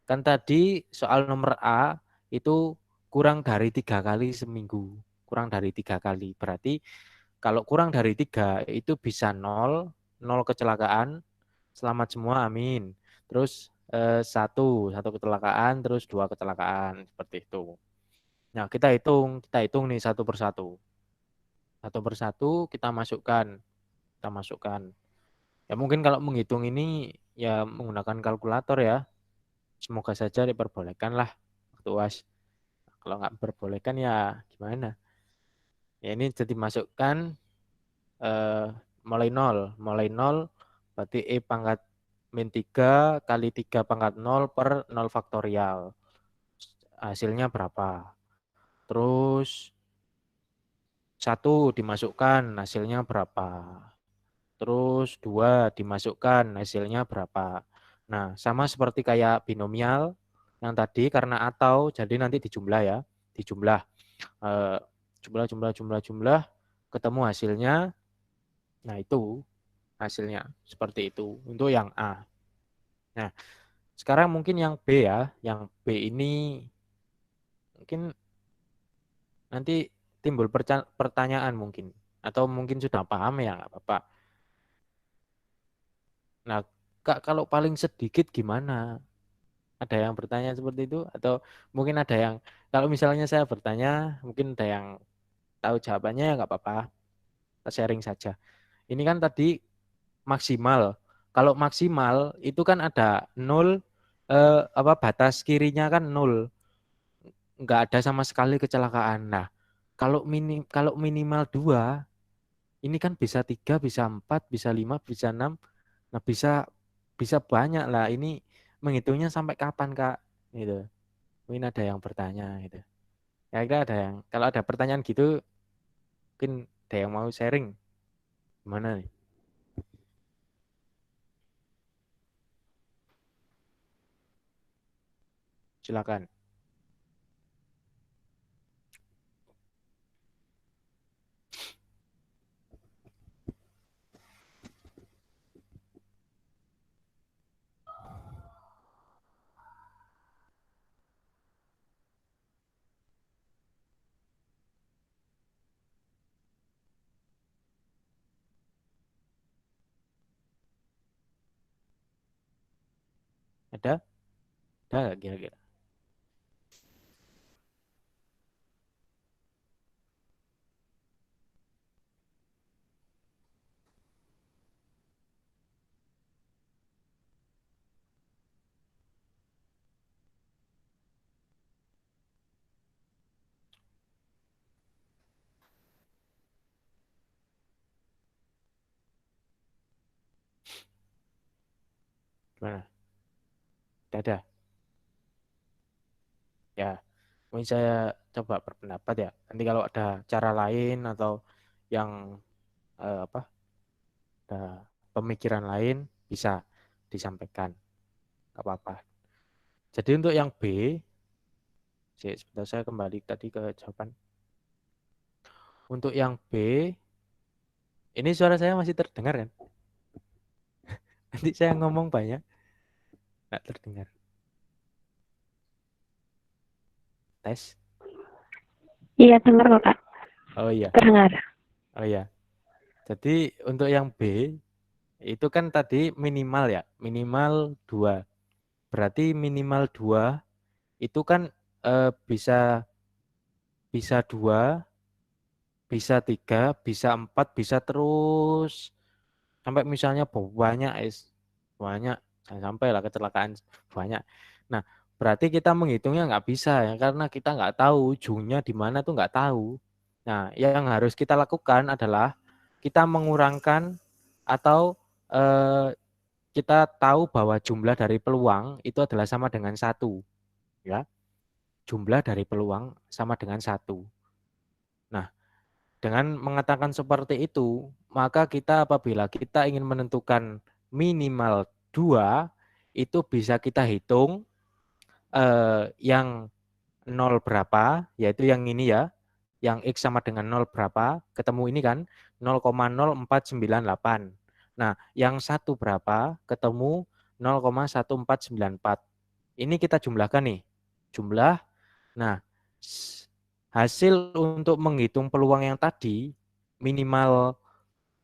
kan tadi soal nomor A itu kurang dari 3 kali seminggu. Kurang dari 3 kali. Berarti kalau kurang dari 3 itu bisa 0 kecelakaan. Selamat semua, amin. Terus satu kecelakaan, terus 2 kecelakaan. Seperti itu. Nah, kita hitung nih satu persatu. Satu persatu kita masukkan. Ya mungkin kalau menghitung ini ya menggunakan kalkulator ya. Semoga saja diperbolehkan lah waktu UAS. Kalau nggak diperbolehkan ya gimana? Ya ini jadi masukkan mulai nol berarti E pangkat min 3 kali 3 pangkat 0 per 0 faktorial. Hasilnya berapa? Terus 1 dimasukkan hasilnya berapa? Terus 2 dimasukkan hasilnya berapa. Nah, sama seperti kayak binomial yang tadi karena atau jadi nanti dijumlah ya. Dijumlah. Jumlah ketemu hasilnya. Nah, itu hasilnya. Seperti itu untuk yang A. Nah, sekarang mungkin yang B ya. Yang B ini mungkin nanti timbul pertanyaan mungkin. Atau mungkin sudah paham ya, nggak apa-apa. Nah, Kak, kalau paling sedikit gimana? Ada yang bertanya seperti itu? Atau mungkin ada yang, kalau misalnya saya bertanya, mungkin ada yang tahu jawabannya ya nggak apa-apa. Kita sharing saja. Ini kan tadi maksimal. Kalau maksimal itu kan ada 0, batas kirinya kan 0. Nggak ada sama sekali kecelakaan. Nah, kalau minimal 2, ini kan bisa 3, bisa 4, bisa 5, bisa 6. Nah, bisa banyak lah. Ini menghitungnya sampai kapan, Kak? Gitu. Mungkin ada yang bertanya gitu. Kira-kira ada yang, kalau ada pertanyaan gitu, mungkin ada yang mau sharing. Gimana nih? Silakan. Ada? Ada nggak kira-kira? Gimana? Tidak ada. Ya, mungkin saya coba berpendapat ya. Nanti kalau ada cara lain atau yang apa, ada pemikiran lain bisa disampaikan. Gak apa-apa. Jadi untuk yang B, sebentar saya kembali tadi ke jawaban. Untuk yang B, ini suara saya masih terdengar kan? Nanti saya ngomong banyak, nggak terdengar. Tes. Iya, dengar kok, Kak. Oh iya, Terdengar. oh iya. Jadi untuk yang B, itu kan tadi minimal ya, minimal 2. Berarti minimal 2 itu kan bisa bisa 2, bisa 3, bisa 4, bisa terus sampai misalnya banyak banyak, jangan sampai lah kecelakaan banyak. Nah, berarti kita menghitungnya nggak bisa ya, karena kita nggak tahu ujungnya di mana tuh nggak tahu. Nah, yang harus kita lakukan adalah kita mengurangkan atau kita tahu bahwa jumlah dari peluang itu adalah sama dengan 1, ya. Jumlah dari peluang sama dengan 1. Nah, dengan mengatakan seperti itu, maka kita apabila kita ingin menentukan minimal 2, itu bisa kita hitung yang 0 berapa, yaitu yang ini ya, yang X sama dengan 0 berapa, ketemu ini kan 0,0498. Nah, yang 1 berapa, ketemu 0,1494. Ini kita jumlahkan nih, jumlah. Nah, hasil untuk menghitung peluang yang tadi, minimal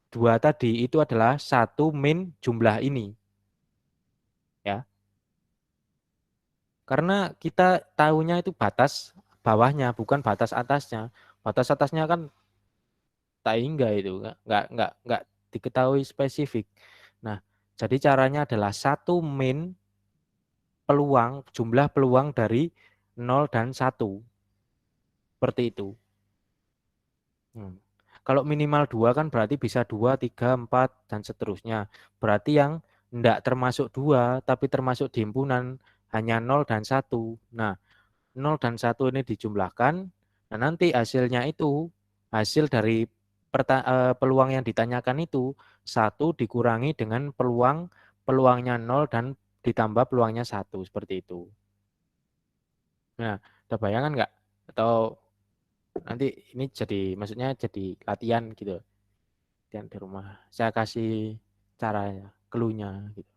2 tadi, itu adalah 1 min jumlah ini. Ya. Karena kita tahunya itu batas bawahnya, bukan batas atasnya. Batas atasnya kan tak hingga itu, nggak diketahui spesifik. Nah, jadi caranya adalah 1 min peluang, jumlah peluang dari 0 dan 1. Seperti itu. Kalau minimal 2 kan berarti bisa 2, 3, 4, dan seterusnya. Berarti yang enggak termasuk 2, tapi termasuk di himpunan hanya 0 dan 1. Nah, 0 dan 1 ini dijumlahkan. Nah, nanti hasilnya itu, hasil dari peluang yang ditanyakan itu, 1 dikurangi dengan peluangnya 0 dan ditambah peluangnya 1. Seperti itu. Nah, ada bayangan nggak? Atau nanti ini maksudnya jadi latihan gitu. Latihan di rumah. Saya kasih caranya, clue-nya gitu.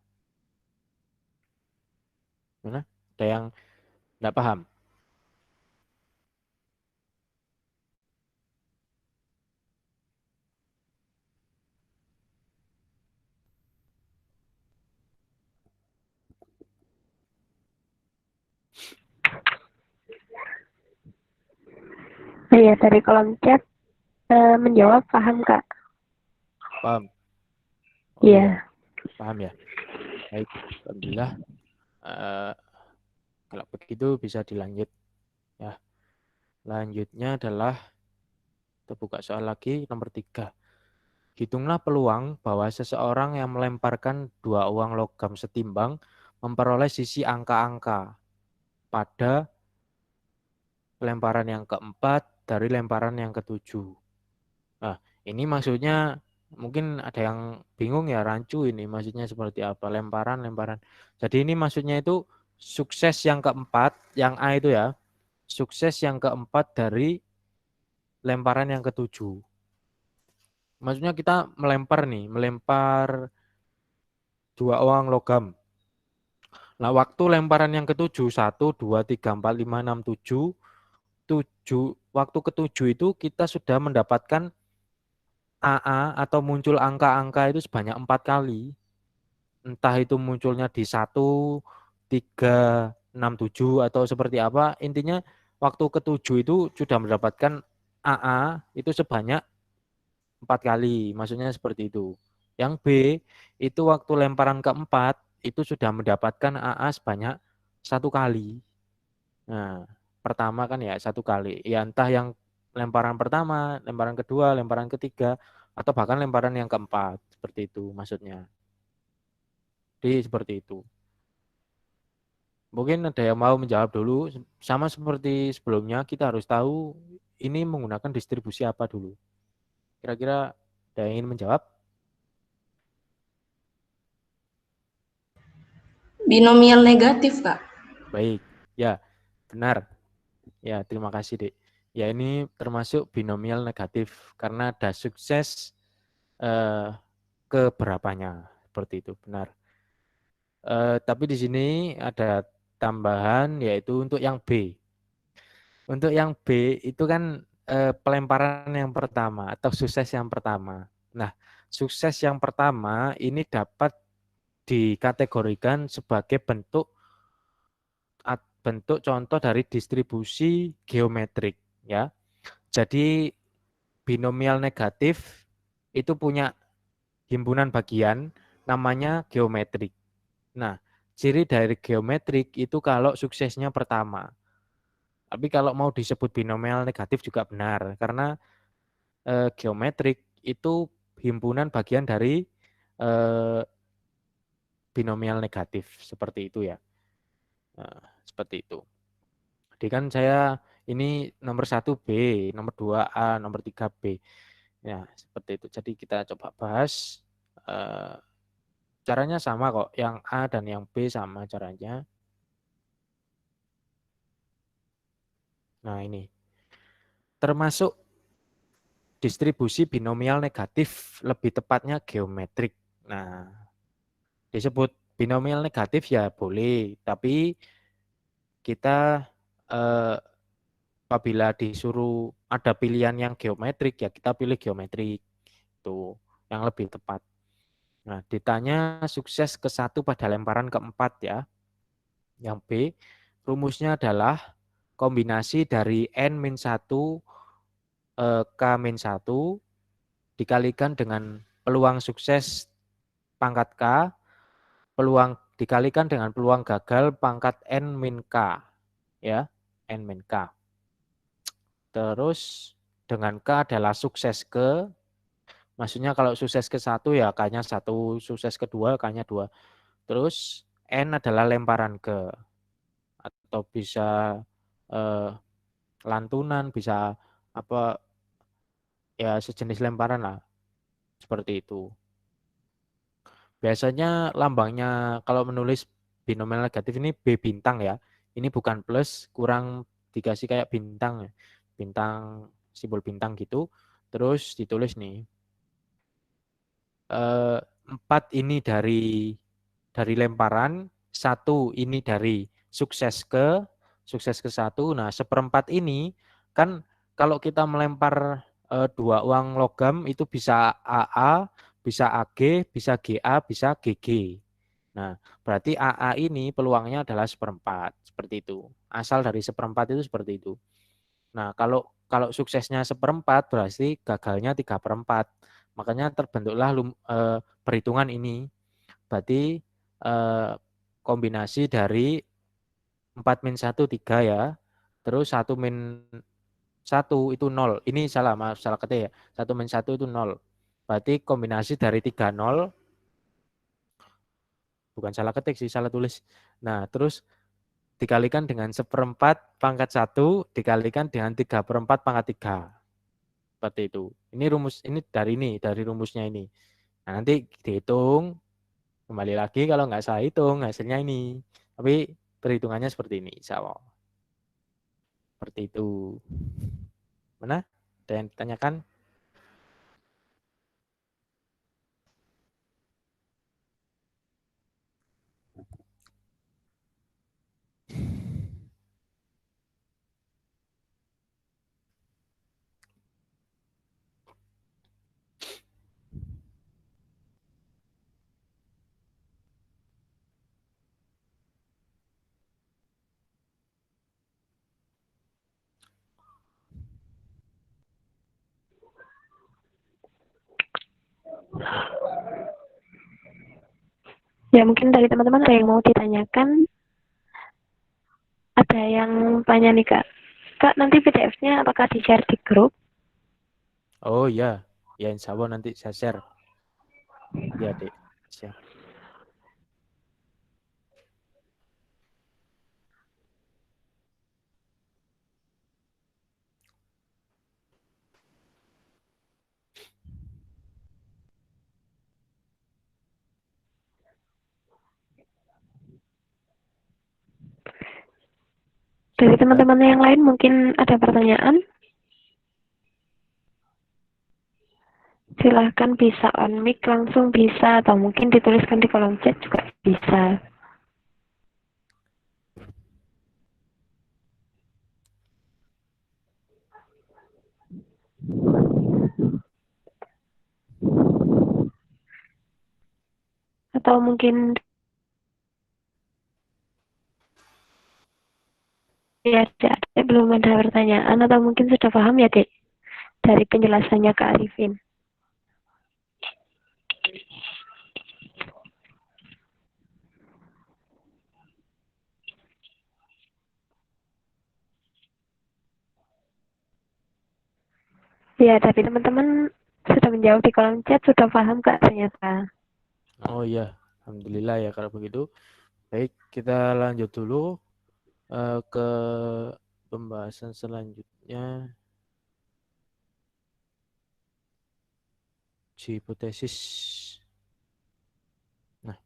Mana? Ada yang nggak paham? Iya, dari kolom chat menjawab paham, Kak. Paham? Oh Iya. iya, paham ya. Baik, alhamdulillah. Kalau begitu bisa dilanjut ya. Lanjutnya adalah kita buka soal lagi nomor 3. Hitunglah peluang bahwa seseorang yang melemparkan 2 uang logam setimbang memperoleh sisi angka-angka pada lemparan yang keempat dari lemparan yang ketujuh. Nah, ini maksudnya mungkin ada yang bingung ya, rancu ini maksudnya seperti apa, lemparan. Jadi ini maksudnya itu sukses yang keempat, yang A itu ya, sukses yang keempat dari lemparan yang ketujuh. Maksudnya kita melempar 2 uang logam. Nah, waktu lemparan yang ketujuh, 1, 2, 3, 4, 5, 6, 7, waktu ketujuh itu kita sudah mendapatkan AA atau muncul angka-angka itu sebanyak 4 kali. Entah itu munculnya di 1, 3, 6, 7 atau seperti apa. Intinya waktu ketujuh itu sudah mendapatkan AA itu sebanyak 4 kali. Maksudnya seperti itu. Yang B itu waktu lemparan keempat itu sudah mendapatkan AA sebanyak 1 kali. Nah, pertama kan ya 1 kali. Ya entah yang lemparan pertama, lemparan kedua, lemparan ketiga, atau bahkan lemparan yang keempat. Seperti itu maksudnya. Jadi seperti itu. Mungkin ada yang mau menjawab dulu. Sama seperti sebelumnya, kita harus tahu ini menggunakan distribusi apa dulu. Kira-kira ada yang ingin menjawab? Binomial negatif, Kak. Baik, ya benar. Ya, terima kasih, Dek. Ya, ini termasuk binomial negatif karena ada sukses keberapanya. Seperti itu, benar. Tapi di sini ada tambahan yaitu untuk yang B. Untuk yang B itu kan pelemparan yang pertama atau sukses yang pertama. Nah, sukses yang pertama ini dapat dikategorikan sebagai bentuk contoh dari distribusi geometrik ya. Jadi binomial negatif itu punya himpunan bagian namanya geometrik. Nah, ciri dari geometrik itu kalau suksesnya pertama. Tapi kalau mau disebut binomial negatif juga benar karena geometrik itu himpunan bagian dari binomial negatif seperti itu ya. Nah, seperti itu. Jadi kan saya ini nomor 1 B, nomor 2 A, nomor 3 B. Ya, seperti itu. Jadi kita coba bahas caranya sama kok. Yang A dan yang B sama caranya. Nah, ini. Termasuk distribusi binomial negatif, lebih tepatnya geometrik. Nah, disebut binomial negatif ya boleh, tapi kita apabila disuruh ada pilihan yang geometrik ya kita pilih geometrik itu yang lebih tepat. Nah, ditanya sukses ke 1 pada lemparan keempat ya. Yang B, rumusnya adalah kombinasi dari N-1 K-1 dikalikan dengan peluang sukses pangkat K, peluang dikalikan dengan peluang gagal pangkat N-K ya, N-K. Terus dengan K adalah sukses ke, maksudnya kalau sukses ke 1 ya K-nya 1, sukses kedua K-nya 2. Terus N adalah lemparan ke, atau bisa lantunan, bisa apa ya sejenis lemparan lah. Seperti itu. Biasanya lambangnya kalau menulis binomial negatif ini B bintang ya. Ini bukan plus, kurang dikasih kayak bintang ya. Bintang, simbol bintang gitu. Terus ditulis nih. 4 ini dari lemparan, 1 ini dari sukses ke 1. Nah, 1/4 ini kan kalau kita melempar 2 uang logam itu bisa AA, bisa AG, bisa GA, bisa GG. Nah, berarti AA ini peluangnya adalah 1/4, seperti itu. Asal dari 1/4 itu seperti itu. Nah, kalau suksesnya 1/4 berarti gagalnya 3/4. Makanya terbentuklah perhitungan ini. Berarti kombinasi dari 4 min 1 3 ya. Terus 1 min 1 itu 0. Ini salah, maaf, salah ketik ya. 1 min 1 itu 0. Berarti kombinasi dari 3 0. Bukan salah ketik sih, salah tulis. Nah, terus dikalikan dengan 1/4 pangkat 1 dikalikan dengan 3/4 pangkat 3. Seperti itu. Ini dari rumusnya ini. Nah, nanti dihitung kembali lagi kalau nggak saya hitung hasilnya ini. Tapi perhitungannya seperti ini, insya Allah. Seperti itu. Mana? Ada yang ditanyakan? Ya, mungkin dari teman-teman ada yang mau ditanyakan. Ada yang tanya nih, Kak. Kak, nanti PDF-nya apakah di-share di grup? Oh iya, ya insya Allah nanti saya share. Ya, Dek. Siap. Dari teman-teman yang lain mungkin ada pertanyaan? Silahkan bisa on mic langsung bisa, atau mungkin dituliskan di kolom chat juga bisa. Atau mungkin ya, belum ada pertanyaan, atau mungkin sudah paham ya, Dek, dari penjelasannya Kak Arifin. Ya, tapi teman-teman sudah menjawab di kolom chat, sudah paham Kak ternyata. Oh iya, alhamdulillah ya kalau begitu. Baik, kita lanjut dulu ke pembahasan selanjutnya. Uji hipotesis. Nah,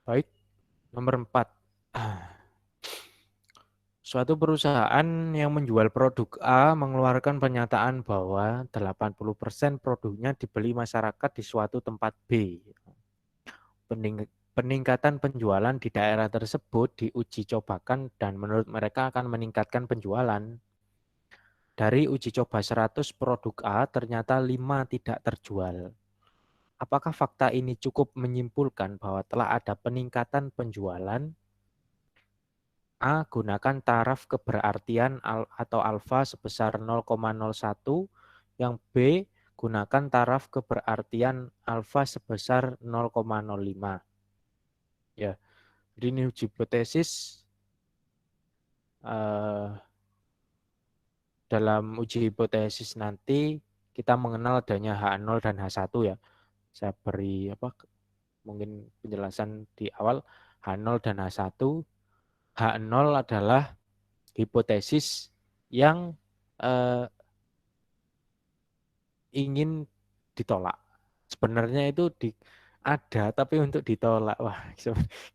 baik. Nomor 4. Suatu perusahaan yang menjual produk A mengeluarkan pernyataan bahwa 80% produknya dibeli masyarakat di suatu tempat B. Peningkatan penjualan di daerah tersebut diuji cobakan dan menurut mereka akan meningkatkan penjualan. Dari uji coba 100 produk A, ternyata 5 tidak terjual. Apakah fakta ini cukup menyimpulkan bahwa telah ada peningkatan penjualan? A. Gunakan taraf keberartian atau alfa sebesar 0,01. Yang B. Gunakan taraf keberartian alfa sebesar 0,05. Ya, jadi ini uji hipotesis. Dalam uji hipotesis nanti kita mengenal adanya H0 dan H1 ya. Saya beri mungkin penjelasan di awal. H0 dan H1. H0 adalah hipotesis yang ingin ditolak. Sebenarnya itu ada tapi untuk ditolak. Wah,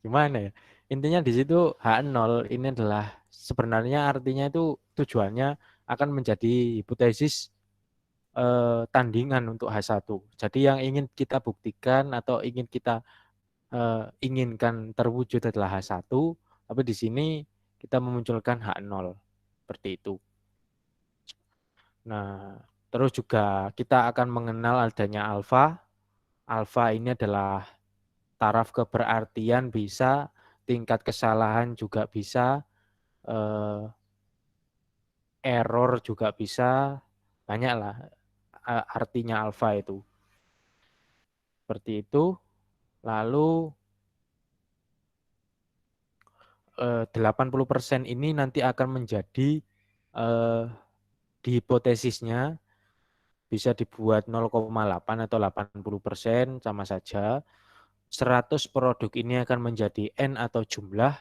gimana ya? Intinya di situ H0 ini adalah sebenarnya artinya itu tujuannya akan menjadi hipotesis tandingan untuk H1. Jadi yang ingin kita buktikan atau ingin kita inginkan terwujud adalah H1, tapi di sini kita memunculkan H0. Seperti itu. Nah, terus juga kita akan mengenal adanya alfa. Alfa ini adalah taraf keberartian bisa, tingkat kesalahan juga bisa, error juga bisa, banyaklah artinya alfa itu. Seperti itu. Lalu 80% ini nanti akan menjadi di hipotesisnya bisa dibuat 0,8 atau 80% sama saja. 100 produk ini akan menjadi N atau jumlah.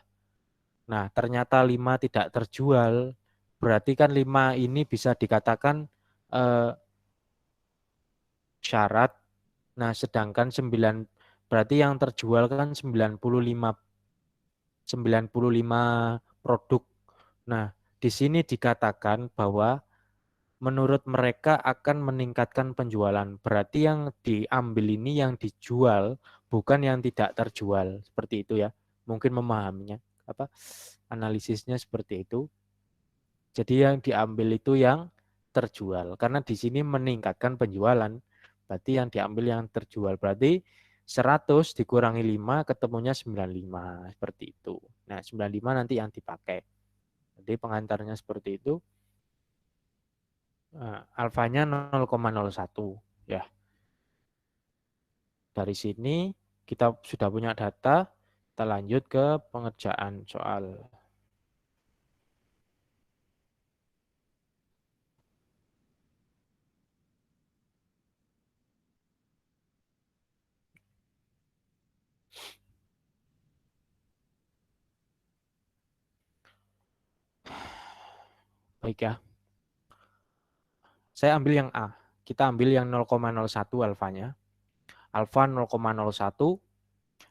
Nah, ternyata 5 tidak terjual. Berarti kan 5 ini bisa dikatakan syarat. Nah, sedangkan 9 berarti yang terjual kan 95 produk. Nah, di sini dikatakan bahwa menurut mereka akan meningkatkan penjualan. Berarti yang diambil ini yang dijual, bukan yang tidak terjual. Seperti itu ya. Mungkin memahaminya. Analisisnya seperti itu. Jadi yang diambil itu yang terjual. Karena di sini meningkatkan penjualan. Berarti yang diambil yang terjual. Berarti 100 dikurangi 5 ketemunya 95. Seperti itu. Nah, 95 nanti yang dipakai. Jadi pengantarnya seperti itu. Alfanya 0,01 ya. Dari sini kita sudah punya data, kita lanjut ke pengerjaan soal. Baik ya. Saya ambil yang A. Kita ambil yang 0,01 alfanya. Alfa 0,01,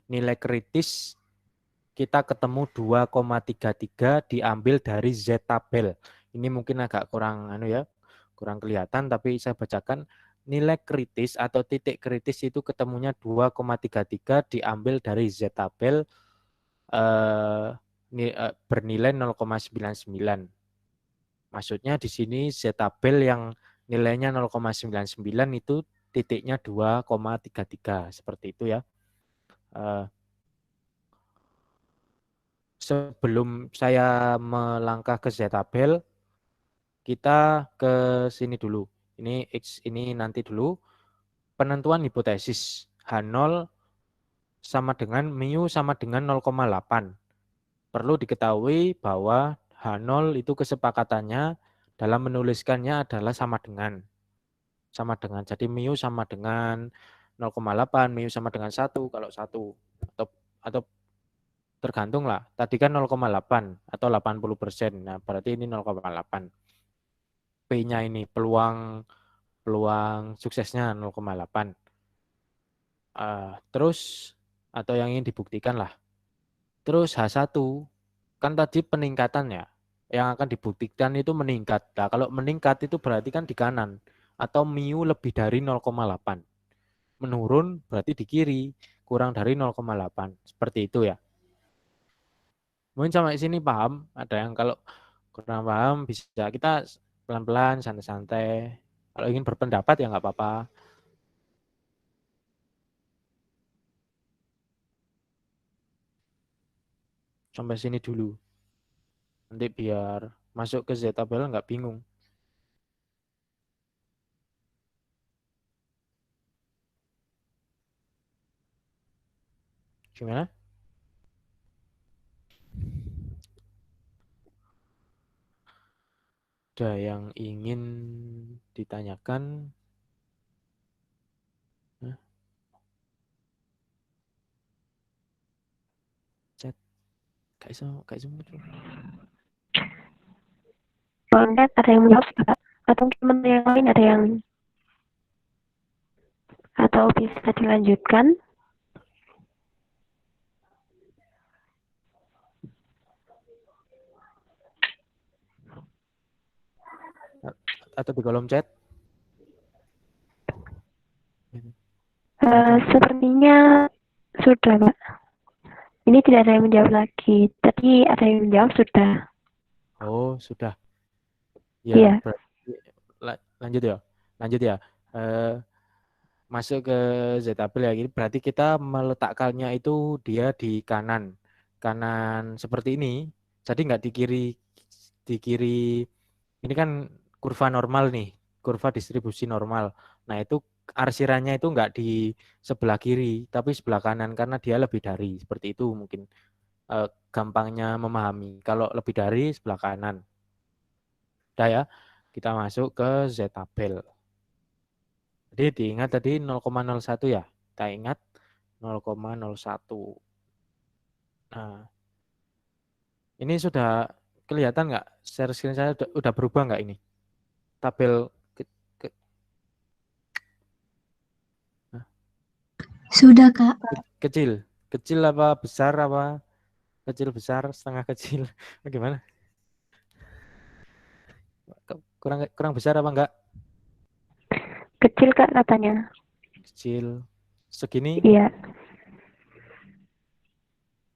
nilai kritis kita ketemu 2,33 diambil dari Z tabel. Ini mungkin agak kurang kurang kelihatan, tapi saya bacakan nilai kritis atau titik kritis itu ketemunya 2,33 diambil dari Z tabel bernilai 0,99. Maksudnya di sini Z tabel yang nilainya 0,99 itu titiknya 2,33 seperti itu ya. Sebelum saya melangkah ke Z tabel, kita ke sini dulu. Ini X ini nanti dulu. Penentuan hipotesis H0 sama dengan mu sama dengan 0,8. Perlu diketahui bahwa H0 itu kesepakatannya dalam menuliskannya adalah sama dengan. Sama dengan. Jadi mu sama dengan 0,8, mu sama dengan 1 kalau 1. Atau tergantung lah. Tadi kan 0,8 atau 80%. Nah, berarti ini 0,8. P-nya ini peluang suksesnya 0,8. Terus atau yang ingin dibuktikan lah. Terus H1 kan tadi peningkatan ya. Yang akan dibuktikan itu meningkat. Nah, kalau meningkat itu berarti kan di kanan atau mu lebih dari 0,8. Menurun berarti di kiri kurang dari 0,8. Seperti itu ya. Mungkin sampai sini paham. Ada yang kalau kurang paham bisa kita pelan-pelan, santai-santai. Kalau ingin berpendapat ya nggak apa-apa. Sampai sini dulu. Nanti biar masuk ke Z tabel nggak bingung. Gimana? Ada yang ingin ditanyakan? Chat. Kayak iso muncul. Bangga ada yang menjawab Pak? Atau mungkin yang lain ada yang atau bisa dilanjutkan? Atau di kolom chat? Sepertinya sudah, Pak. Ini tidak ada yang menjawab lagi. Tadi ada yang menjawab sudah. Oh, sudah. Iya. Ya, berarti lanjut ya. Lanjut ya. Masuk ke Z-tabel ya. Berarti kita meletakkannya itu dia di kanan. Kanan seperti ini. Jadi nggak di kiri. Di kiri ini kan kurva normal nih. Kurva distribusi normal. Nah, itu arsirannya itu nggak di sebelah kiri, tapi sebelah kanan karena dia lebih dari. Seperti itu mungkin gampangnya memahami. Kalau lebih dari sebelah kanan. Udah ya, kita masuk ke Z-tabel. Jadi diingat tadi 0,01 ya. Kita ingat 0,01. Nah, ini sudah kelihatan nggak? Share screen saya udah berubah nggak ini? Tabel Sudah, Kak. kecil. Kecil apa besar apa? Kecil besar, setengah kecil. Bagaimana? Kurang besar apa enggak? Kecil, Kak, katanya. Kecil. Segini? Iya.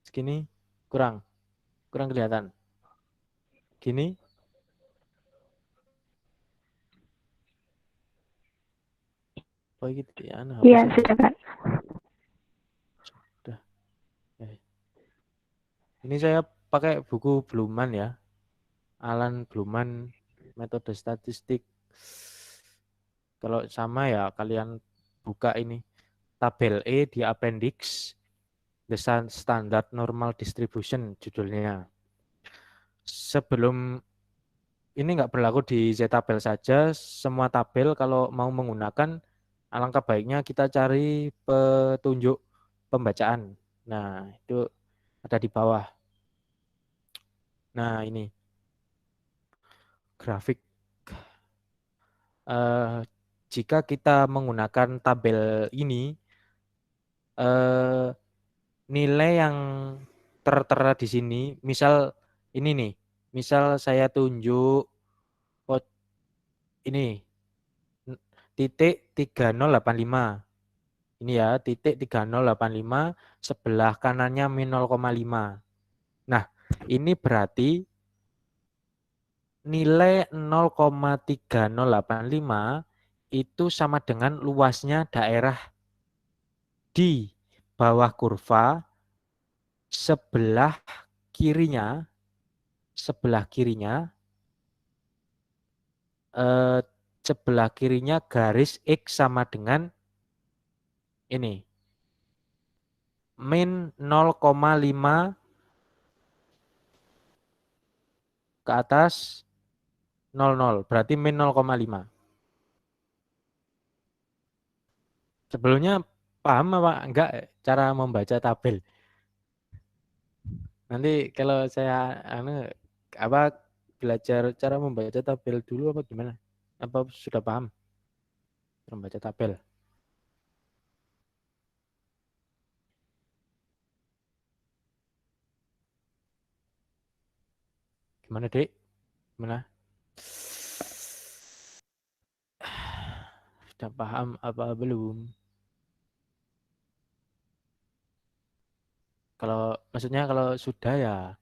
Segini? Kurang kelihatan. Gini? Oh gitu ya. Iya, sudah, Kak. Sudah. Ini saya pakai buku Bluman ya. Alan Bluman, metode statistik. Kalau sama ya kalian buka ini. Tabel E di appendix. The Standard Normal Distribution judulnya. Sebelum ini nggak berlaku di Z-tabel saja, semua tabel kalau mau menggunakan alangkah baiknya kita cari petunjuk pembacaan. Nah, itu ada di bawah. Nah, ini grafik. Jika kita menggunakan tabel ini, nilai yang tertera di sini, misal ini nih, misal saya tunjuk ini titik 3085. Ini ya, titik 3085, sebelah kanannya min 0,5. Nah, ini berarti nilai 0,3085 itu sama dengan luasnya daerah di bawah kurva sebelah kirinya garis X sama dengan ini min 0,5 ke atas 00, berarti min 0,5. Sebelumnya paham apa enggak cara membaca tabel? Nanti kalau saya belajar cara membaca tabel dulu apa gimana? Apa sudah paham membaca tabel? Gimana, Dek? Gimana? Sudah paham apa belum? Maksudnya kalau sudah ya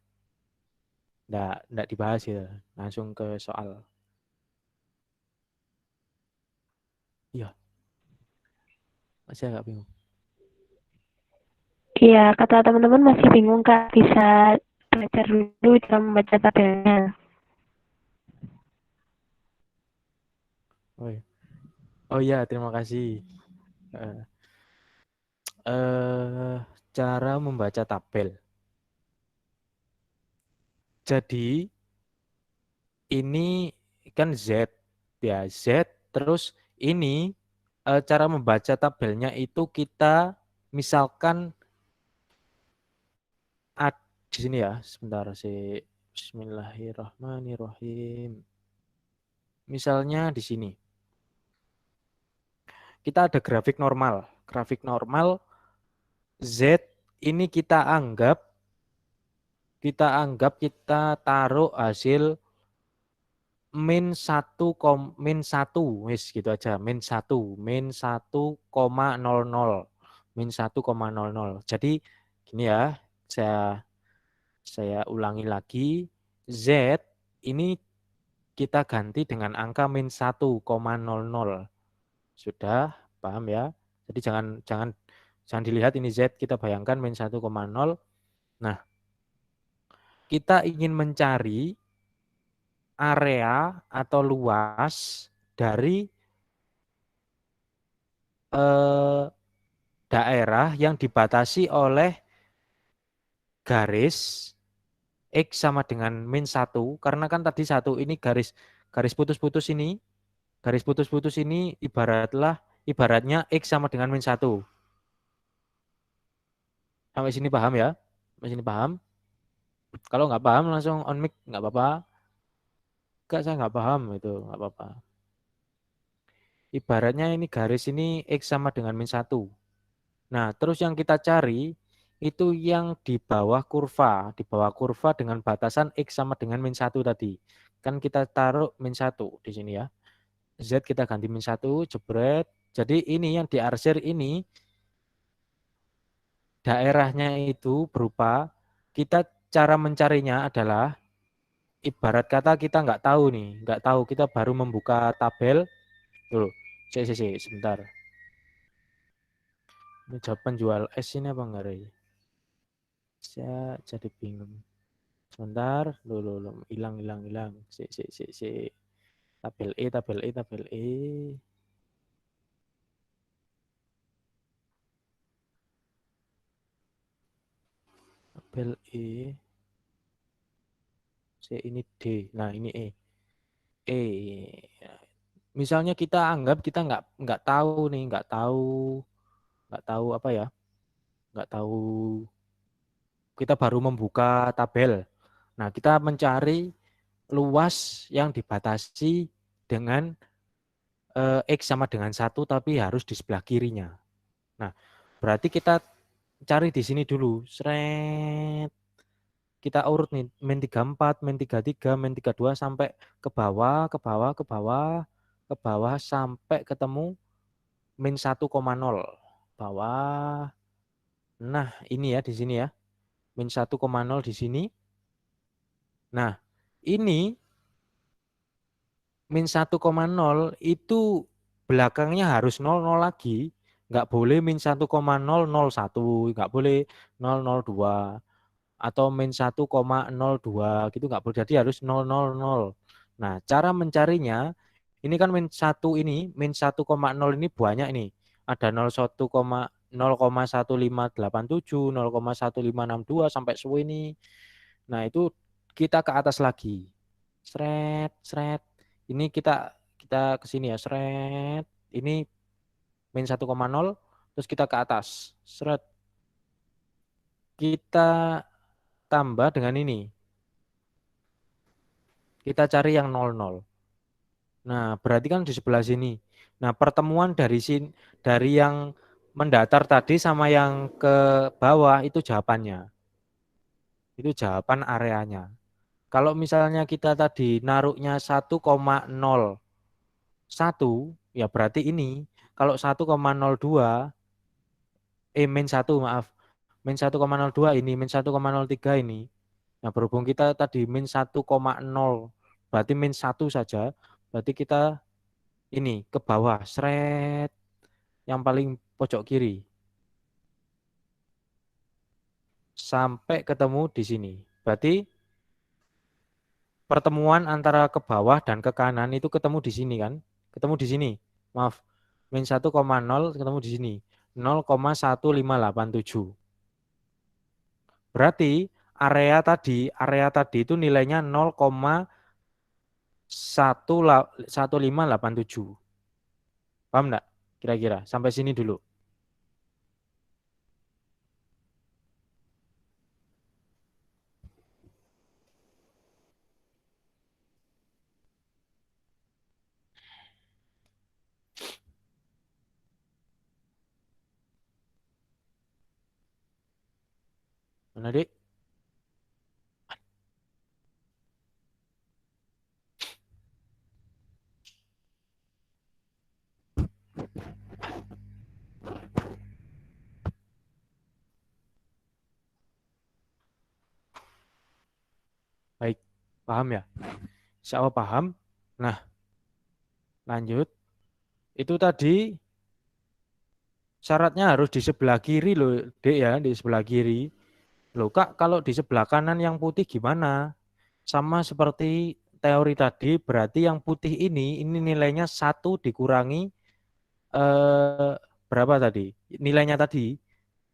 enggak dibahas ya, langsung ke soal. Iya. Masih agak bingung. Iya, kata teman-teman masih bingung, Kak. Bisa belajar dulu cara membaca tabelnya. Oh iya, terima kasih. Cara membaca tabel. Jadi ini kan Z ya, Z terus ini cara membaca tabelnya itu kita misalkan di sini ya, sebentar sih. Bismillahirrahmanirrahim. Misalnya di sini. Kita ada grafik normal. Grafik normal Z ini kita taruh hasil min 1, min 1, wis gitu aja, min 1, min 1,00, min 1,00. Jadi gini ya, saya ulangi lagi, Z ini kita ganti dengan angka min 1,00. Sudah, paham ya? Jadi jangan dilihat ini Z, kita bayangkan min 1,0. Nah, kita ingin mencari area atau luas dari daerah yang dibatasi oleh garis X sama dengan min 1, karena kan tadi 1 ini garis putus-putus ini, ibaratnya X sama dengan min 1. Sampai sini paham ya? Sampai sini paham? Kalau nggak paham langsung on mic, nggak apa-apa. Enggak, saya nggak paham itu, nggak apa-apa. Ibaratnya ini garis ini X sama dengan min 1. Nah, terus yang kita cari itu yang di bawah kurva dengan batasan X sama dengan min 1 tadi. Kan kita taruh min 1 di sini ya. Z kita ganti min 1, jebret. Jadi ini yang diarsir ini, daerahnya itu berupa, cara mencarinya adalah, ibarat kata kita nggak tahu, kita baru membuka tabel. Tuh, sebentar. Ini jawaban jual S ini apa enggak, Rey? Saya jadi bingung. Sebentar, hilang. Si. Tabel E. Tabel E. C ini D. Nah, ini E. Misalnya kita anggap kita nggak tahu nih, nggak tahu apa ya, nggak tahu, kita baru membuka tabel. Nah, kita mencari luas yang dibatasi dengan X sama dengan 1, tapi harus di sebelah kirinya. Nah, berarti kita cari di sini dulu. Seret. Kita urut nih, min 34, min 33, min 32 sampai ke bawah, sampai ketemu min 1,0. Bawah. Nah, ini ya di sini ya. Min 1,0 di sini. Nah, ini min 1,0 itu belakangnya harus 00 lagi. Nggak boleh min 1,001, nggak boleh 002. Atau min 1,02 gitu nggak boleh, jadi harus 000. Nah, cara mencarinya, ini kan min 1 ini, min 1,0 ini banyak ini. Ada 0,1587, 0,1562 sampai suwe ini. Nah, itu kita ke atas lagi. Sret. Ini kita ke sini ya, sret. Ini min 1,0, terus kita ke atas. Sret. Kita tambah dengan ini. Kita cari yang 00. Nah, berarti kan di sebelah sini. Nah, pertemuan dari yang mendatar tadi sama yang ke bawah itu jawabannya. Itu jawaban areanya. Kalau misalnya kita tadi naruhnya 1,01, ya berarti ini. Kalau 1,02, min 1 maaf. Min 1,02 ini, min 1,03 ini. Nah, berhubung kita tadi min 1,0, berarti min 1 saja, berarti kita ini ke bawah, seret, yang paling pojok kiri. Sampai ketemu di sini. Berarti pertemuan antara ke bawah dan ke kanan itu ketemu di sini kan? Ketemu di sini. Maaf, min 1,0 ketemu di sini. 0,1587. Berarti area tadi itu nilainya 0,1587. Paham enggak? Kira-kira sampai sini dulu. Mana, Dik? Paham ya? Insya Allah paham. Nah, lanjut. Itu tadi syaratnya harus di sebelah kiri loh, Dek ya, di sebelah kiri. Loh Kak, kalau di sebelah kanan yang putih gimana? Sama seperti teori tadi, berarti yang putih ini nilainya 1 dikurangi berapa tadi? Nilainya tadi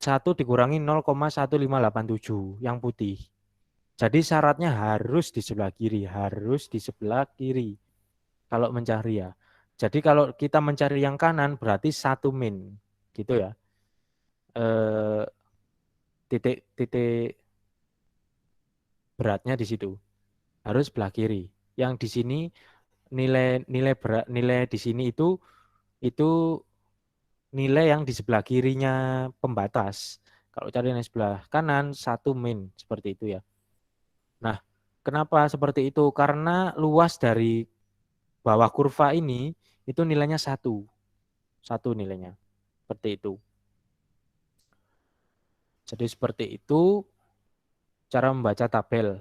1 dikurangi 0,1587 yang putih. Jadi syaratnya harus di sebelah kiri, harus di sebelah kiri kalau mencari ya. Jadi kalau kita mencari yang kanan berarti 1 min, gitu ya. Titik beratnya di situ. Harus sebelah kiri. Yang di sini nilai berat, nilai di sini itu nilai yang di sebelah kirinya pembatas. Kalau cari yang sebelah kanan 1 min seperti itu ya. Nah, kenapa seperti itu? Karena luas dari bawah kurva ini itu nilainya 1. 1 nilainya. Seperti itu. Jadi seperti itu cara membaca tabel.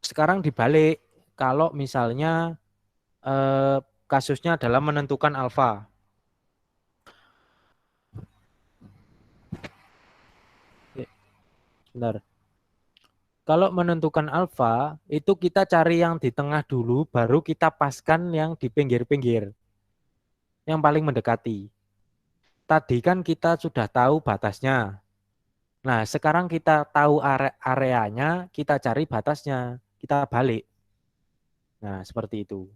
Sekarang dibalik, kalau misalnya kasusnya adalah menentukan alfa. Bentar. Kalau menentukan alfa, itu kita cari yang di tengah dulu, baru kita paskan yang di pinggir-pinggir. Yang paling mendekati. Tadi kan kita sudah tahu batasnya. Nah, sekarang kita tahu areanya, kita cari batasnya. Kita balik. Nah, seperti itu.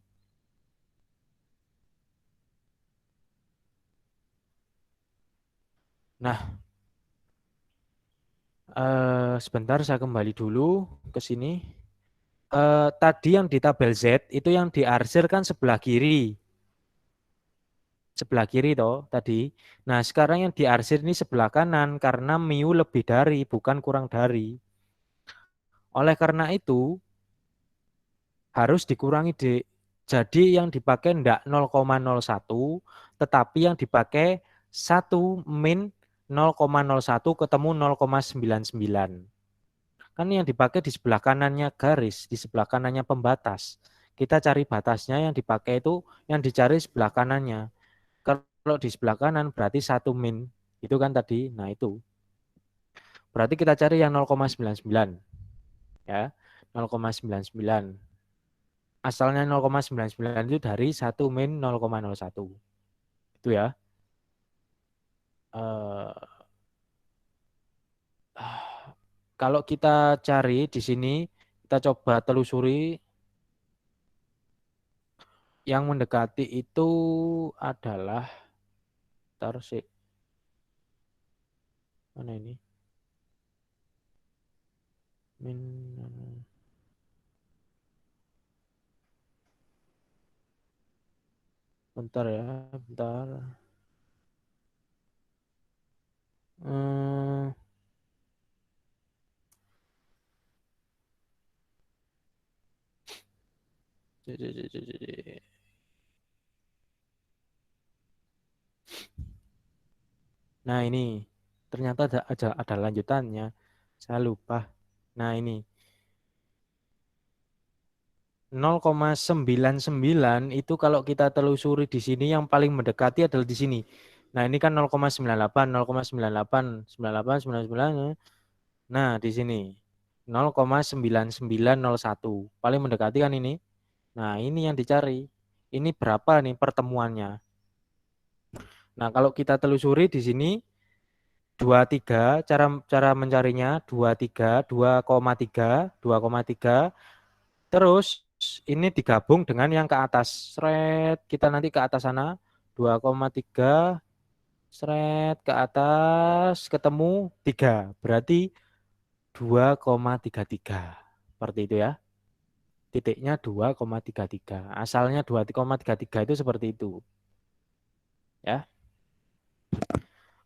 Nah, sebentar saya kembali dulu ke sini. Tadi yang di tabel Z itu yang diarsir kan sebelah kiri. Sebelah kiri toh tadi. Nah, sekarang yang diarsir ini sebelah kanan karena mu lebih dari, bukan kurang dari. Oleh karena itu harus dikurangi D. Jadi yang dipakai enggak 0,01 tetapi yang dipakai 1 min 0,01 ketemu 0,99. Kan yang dipakai di sebelah kanannya garis, di sebelah kanannya pembatas. Kita cari batasnya, yang dipakai itu yang dicari sebelah kanannya. Kalau di sebelah kanan berarti 1 min. Itu kan tadi. Nah, itu. Berarti kita cari yang 0,99. Ya. 0,99. Asalnya 0,99 itu dari 1 min 0,01. Itu ya. Kalau kita cari di sini, kita coba telusuri yang mendekati itu adalah sih. Mana ini? Bentar ya, bentar. Nah, ini ternyata ada lanjutannya. Saya lupa. Nah, ini 0,99 itu kalau kita telusuri di sini yang paling mendekati adalah di sini. Nah, ini kan 0,98, 0,98, 98, 99. Nah, di sini 0,9901. Paling mendekati kan ini. Nah, ini yang dicari. Ini berapa nih pertemuannya? Nah, kalau kita telusuri di sini 23, cara mencarinya 23, 2,3, 2,3. Terus ini digabung dengan yang ke atas. Seret, kita nanti ke atas sana 2,3, seret ke atas ketemu 3. Berarti 2,33. Seperti itu ya. Titiknya 2,33. Asalnya 2,33 itu seperti itu. Ya.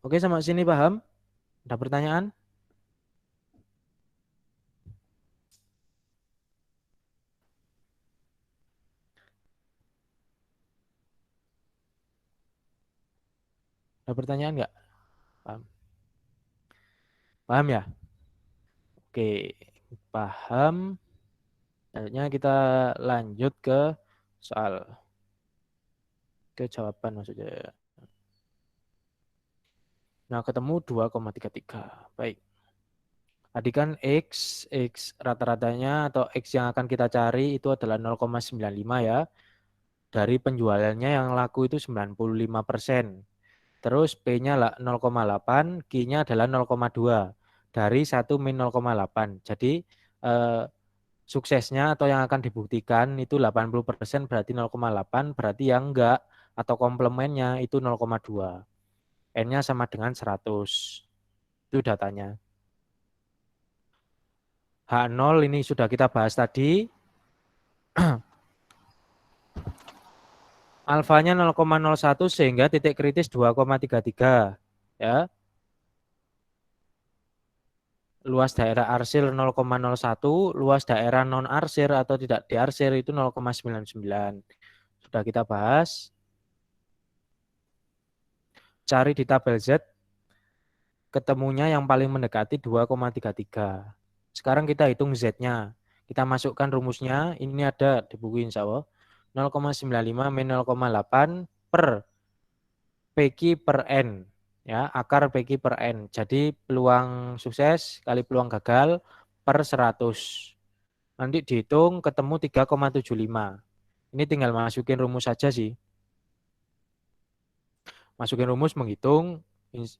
Oke, sampai sini paham? Ada pertanyaan? Ada pertanyaan nggak? Paham? Paham ya? Oke, paham. Selanjutnya kita lanjut ke soal. Ke jawaban maksudnya. Nah, ketemu 2,33. Baik. Tadi kan X rata-ratanya atau X yang akan kita cari itu adalah 0,95 ya. Dari penjualannya yang laku itu 95%. Terus P-nya 0,8, Q-nya adalah 0,2. Dari 1 min 0,8. Jadi suksesnya atau yang akan dibuktikan itu 80% berarti 0,8, berarti yang enggak atau komplemennya itu 0,2. N-nya sama dengan 100. Itu datanya. H0 ini sudah kita bahas tadi. Alfanya 0,01 sehingga titik kritis 2,33. Ya. Luas daerah arsir 0,01, luas daerah non-arsir atau tidak diarsir itu 0,99. Sudah kita bahas. Cari di tabel Z, ketemunya yang paling mendekati 2,33. Sekarang kita hitung Z-nya. Kita masukkan rumusnya, ini ada di buku insya Allah. 0,95 min 0,8 per PQ per N. Ya, akar PQ per N. Jadi peluang sukses kali peluang gagal per 100. Nanti dihitung ketemu 3,75. Ini tinggal masukin rumus saja sih. Masukin rumus menghitung,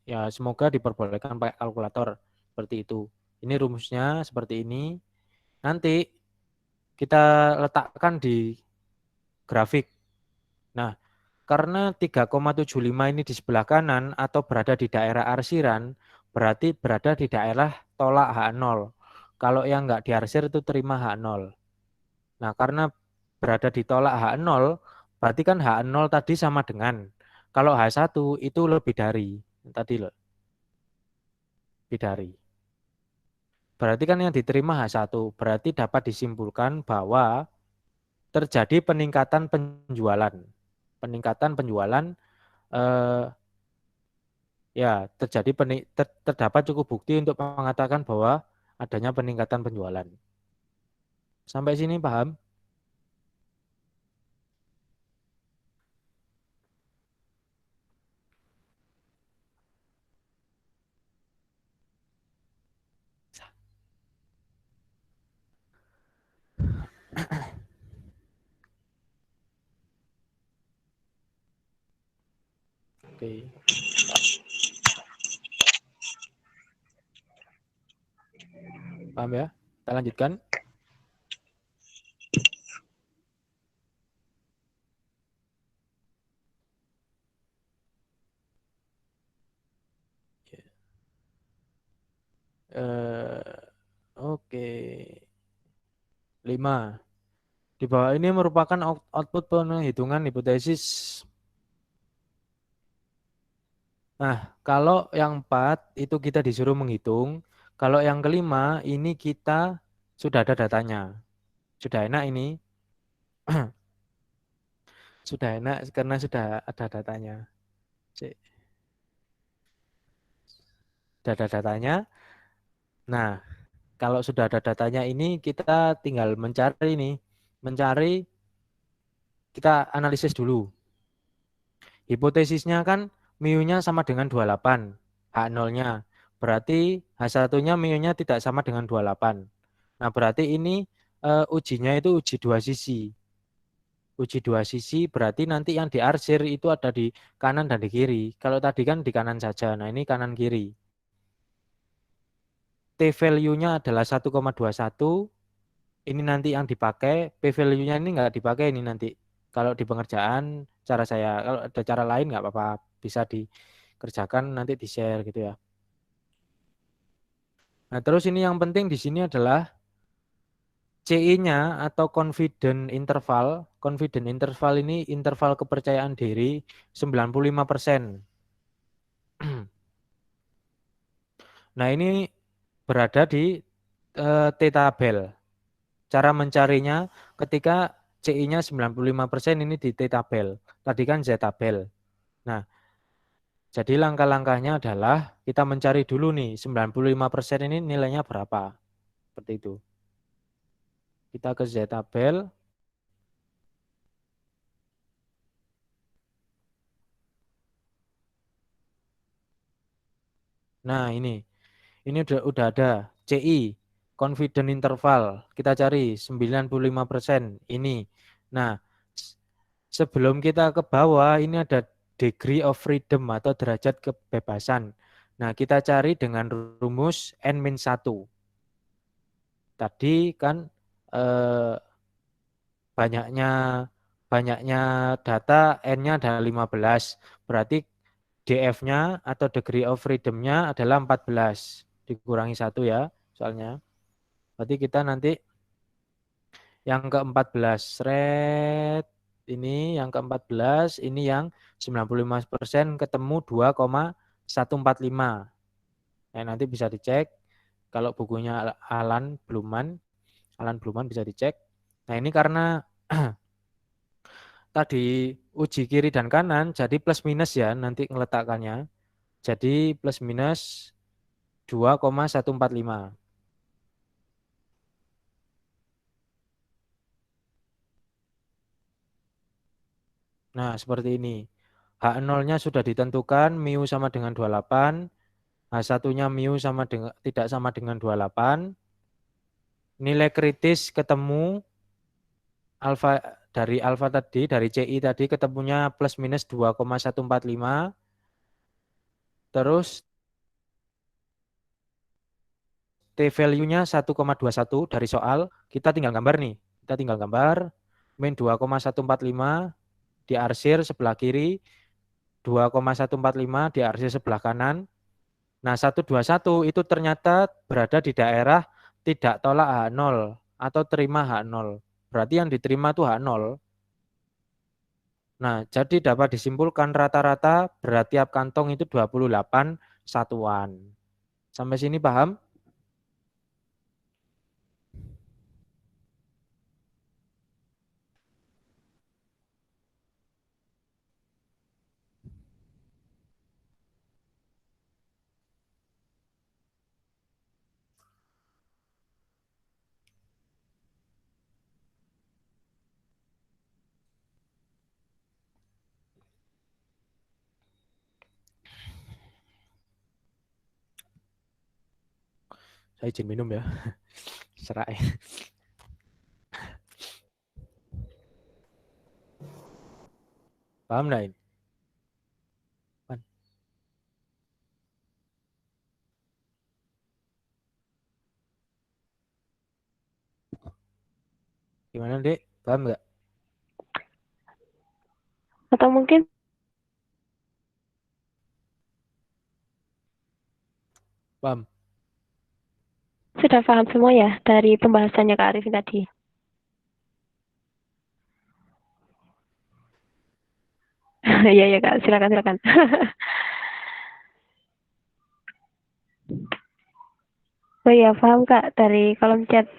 ya semoga diperbolehkan pakai kalkulator seperti itu. Ini rumusnya seperti ini. Nanti kita letakkan di grafik. Nah, karena 3,75 ini di sebelah kanan atau berada di daerah arsiran, berarti berada di daerah tolak H0. Kalau yang enggak diarsir itu terima H0. Nah, karena berada di tolak H0, berarti kan H0 tadi sama dengan. Kalau H1 itu lebih dari. Tadi loh. Lebih dari. Berarti kan yang diterima H1. Berarti dapat disimpulkan bahwa terjadi peningkatan penjualan. Peningkatan penjualan ya terjadi terdapat cukup bukti untuk mengatakan bahwa adanya peningkatan penjualan. Sampai sini paham? Oke. Paham ya? Kita lanjutkan. Oke. 5. Di bawah ini merupakan output penghitungan hipotesis. Nah, kalau yang 4 itu kita disuruh menghitung. Kalau yang kelima ini kita sudah ada datanya. Sudah enak ini. Sudah enak karena sudah ada datanya. Sudah ada datanya. Nah, kalau sudah ada datanya ini kita tinggal mencari ini. Mencari, kita analisis dulu. Hipotesisnya kan mu-nya sama dengan 28. H0-nya. Berarti H1-nya mu-nya tidak sama dengan 28. Nah, berarti ini ujinya itu uji dua sisi. Uji dua sisi berarti nanti yang diarsir itu ada di kanan dan di kiri. Kalau tadi kan di kanan saja. Nah, ini kanan kiri. T-value-nya adalah 1,21. Ini nanti yang dipakai. P-value-nya ini nggak dipakai ini nanti. Kalau di pengerjaan, cara saya. Kalau ada cara lain nggak apa-apa. Bisa dikerjakan, nanti di-share gitu ya. Nah, terus ini yang penting di sini adalah CI-nya atau confident interval. Confident interval ini interval kepercayaan diri 95%. Nah, ini berada di T-tabel. Cara mencarinya ketika CI-nya 95% ini di T-tabel. Tadi kan Z-tabel. Nah, jadi langkah-langkahnya adalah kita mencari dulu nih 95% ini nilainya berapa. Seperti itu. Kita ke Z tabel. Nah, ini udah ada CI, confident interval. Kita cari 95% ini. Nah, sebelum kita ke bawah ini ada degree of freedom atau derajat kebebasan. Nah, kita cari dengan rumus N-1. Tadi kan eh, banyaknya banyaknya data N-nya ada 15. Berarti DF-nya atau degree of freedom-nya adalah 14. Dikurangi 1 ya, soalnya. Berarti kita nanti yang ke-14. Ini yang ke-14, ini yang 95% ketemu 2,145. Nah, nanti bisa dicek. Kalau bukunya Alan Bluman bisa dicek. Nah, ini karena tadi uji kiri dan kanan, jadi plus minus ya nanti ngeletakkannya. Jadi plus minus 2,145. Nah, seperti ini. H0-nya sudah ditentukan, mu sama dengan 28. H1-nya mu sama dengan tidak sama dengan 28. Nilai kritis ketemu alfa dari alfa tadi, dari CI tadi ketemunya plus minus 2,145. Terus T value-nya 1,21 dari soal. Kita tinggal gambar nih. Kita tinggal gambar min 2,145 diarsir sebelah kiri, 2,145 diarsir sebelah kanan. Nah, 121 itu ternyata berada di daerah tidak tolak H0 atau terima H0. Berarti yang diterima itu H0. Nah, jadi dapat disimpulkan rata-rata berat tiap kantong itu 28 satuan. Sampai sini paham? Saya izin minum ya. Serai. Paham enggak ini? Gimana, Dek? Paham enggak? Atau mungkin Paham. sudah paham semua ya dari pembahasannya Kak Arifin tadi. Iya ya Kak, silakan. Oh iya, paham Kak dari kolom chat.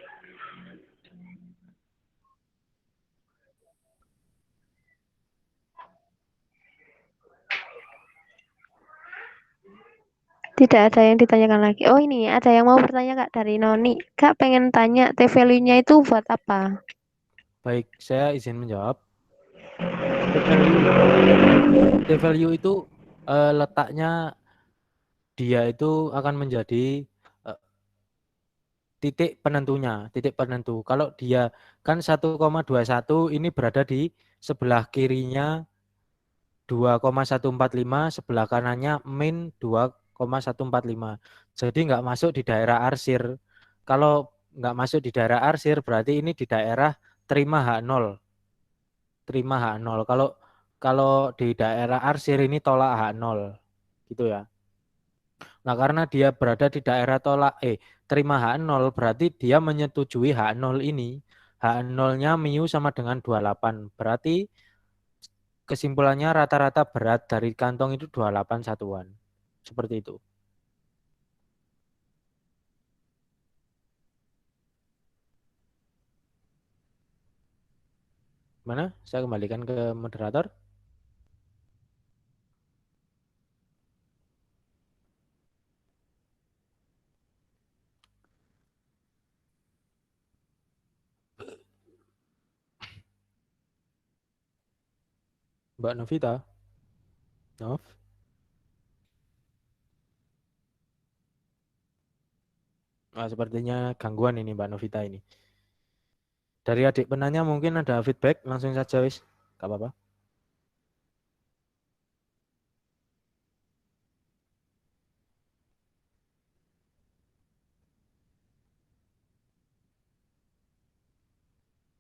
Tidak ada yang ditanyakan lagi. Oh ini ada yang mau bertanya Kak dari Noni. Kak pengen tanya T value-nya itu buat apa? Baik, saya izin menjawab. T value itu letaknya dia itu akan menjadi titik penentu. Kalau dia kan 1,21 ini berada di sebelah kirinya 2,145, sebelah kanannya min 2,145. Jadi nggak masuk di daerah arsir. Kalau nggak masuk di daerah arsir berarti ini di daerah terima H0. Terima H0. Kalau di daerah arsir ini tolak H0. Gitu ya. Nah, karena dia berada di daerah terima H0 berarti dia menyetujui H0 ini. H0-nya mu sama dengan 28. Berarti kesimpulannya rata-rata berat dari kantong itu 28 satuan. Seperti itu. Mana? Saya kembalikan ke moderator. Mbak Novita. Nov. Sepertinya gangguan ini Mbak Novita ini. Dari adik penanya mungkin ada feedback, langsung saja wis. Gak apa-apa.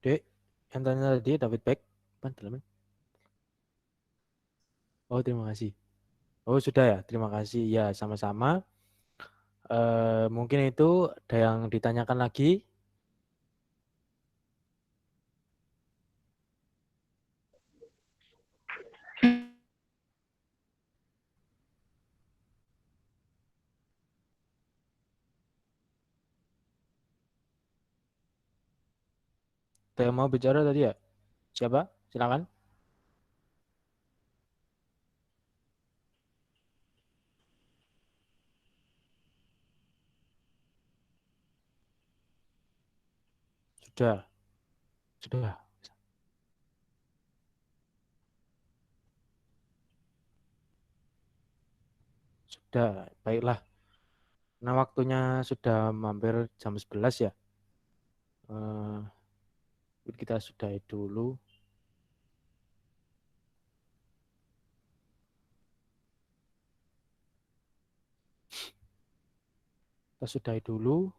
Dek, yang tanya tadi ada feedback. Teman. Oh, terima kasih. Oh, sudah ya. Terima kasih. Ya, sama-sama. Mungkin itu ada yang ditanyakan lagi. Ada yang mau bicara tadi ya? Siapa? Silakan. Sudah. Sudah. Sudah. Baiklah. Nah, waktunya sudah hampir jam 11 ya. Kita sudahi dulu. Kita sudahi dulu.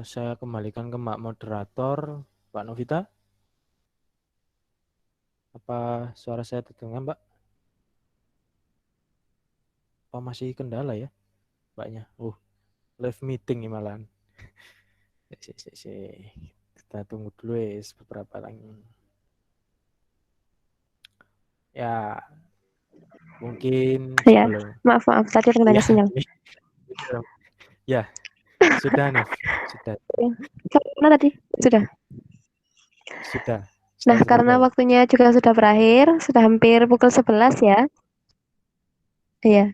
Saya kembalikan ke Mbak Moderator, Mbak Novita. Apa suara saya terdengar, Mbak? Apa masih kendala ya, Mbaknya? Live meeting ini malahan. Kita tunggu dulu ya beberapa lagi. Ya, mungkin Ya, sebelum. maaf tadi terkendala Ya, sinyal. ya, sudah nih, sudah. Karena tadi sudah. Sudah. Nah, karena waktunya juga sudah berakhir, sudah hampir pukul 11 ya. Iya.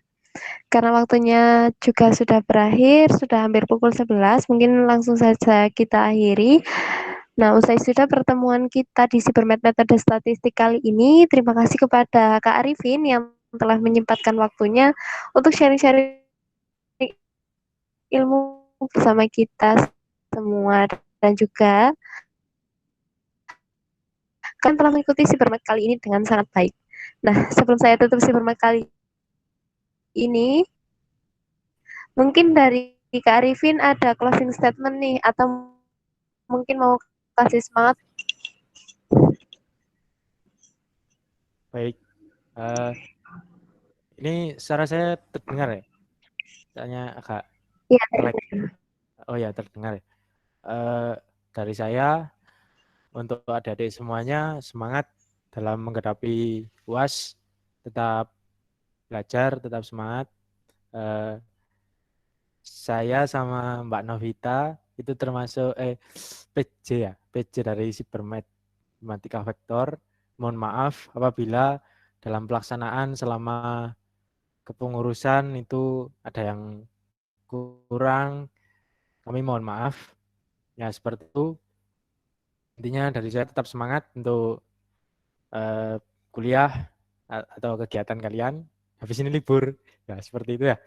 Karena waktunya juga sudah berakhir, sudah hampir pukul 11, mungkin langsung saja kita akhiri. Nah, usai sudah pertemuan kita di Cybermed Metode Statistik kali ini, terima kasih kepada Kak Arifin yang telah menyempatkan waktunya untuk sharing-sharing ilmu bersama kita semua, dan juga kan telah mengikuti Cybermed kali ini dengan sangat baik. Nah, sebelum saya tutup Cybermed kali ini, mungkin dari Kak Arifin ada closing statement nih, atau mungkin mau kasih semangat. Baik. Ini suara saya terdengar ya? Tanya agak Ya, nge-lag. Oh ya, terdengar ya. Dari saya, untuk adik-adik semuanya, semangat dalam menghadapi UAS. Tetap belajar, tetap semangat. Saya sama Mbak Novita itu termasuk PJ ya, PJ dari Cybermed Matematika Vektor. Mohon maaf apabila dalam pelaksanaan selama kepengurusan itu ada yang kurang, kami mohon maaf. Ya seperti itu. Intinya dari saya tetap semangat untuk kuliah atau kegiatan kalian. Habis ini libur, ya seperti itu ya.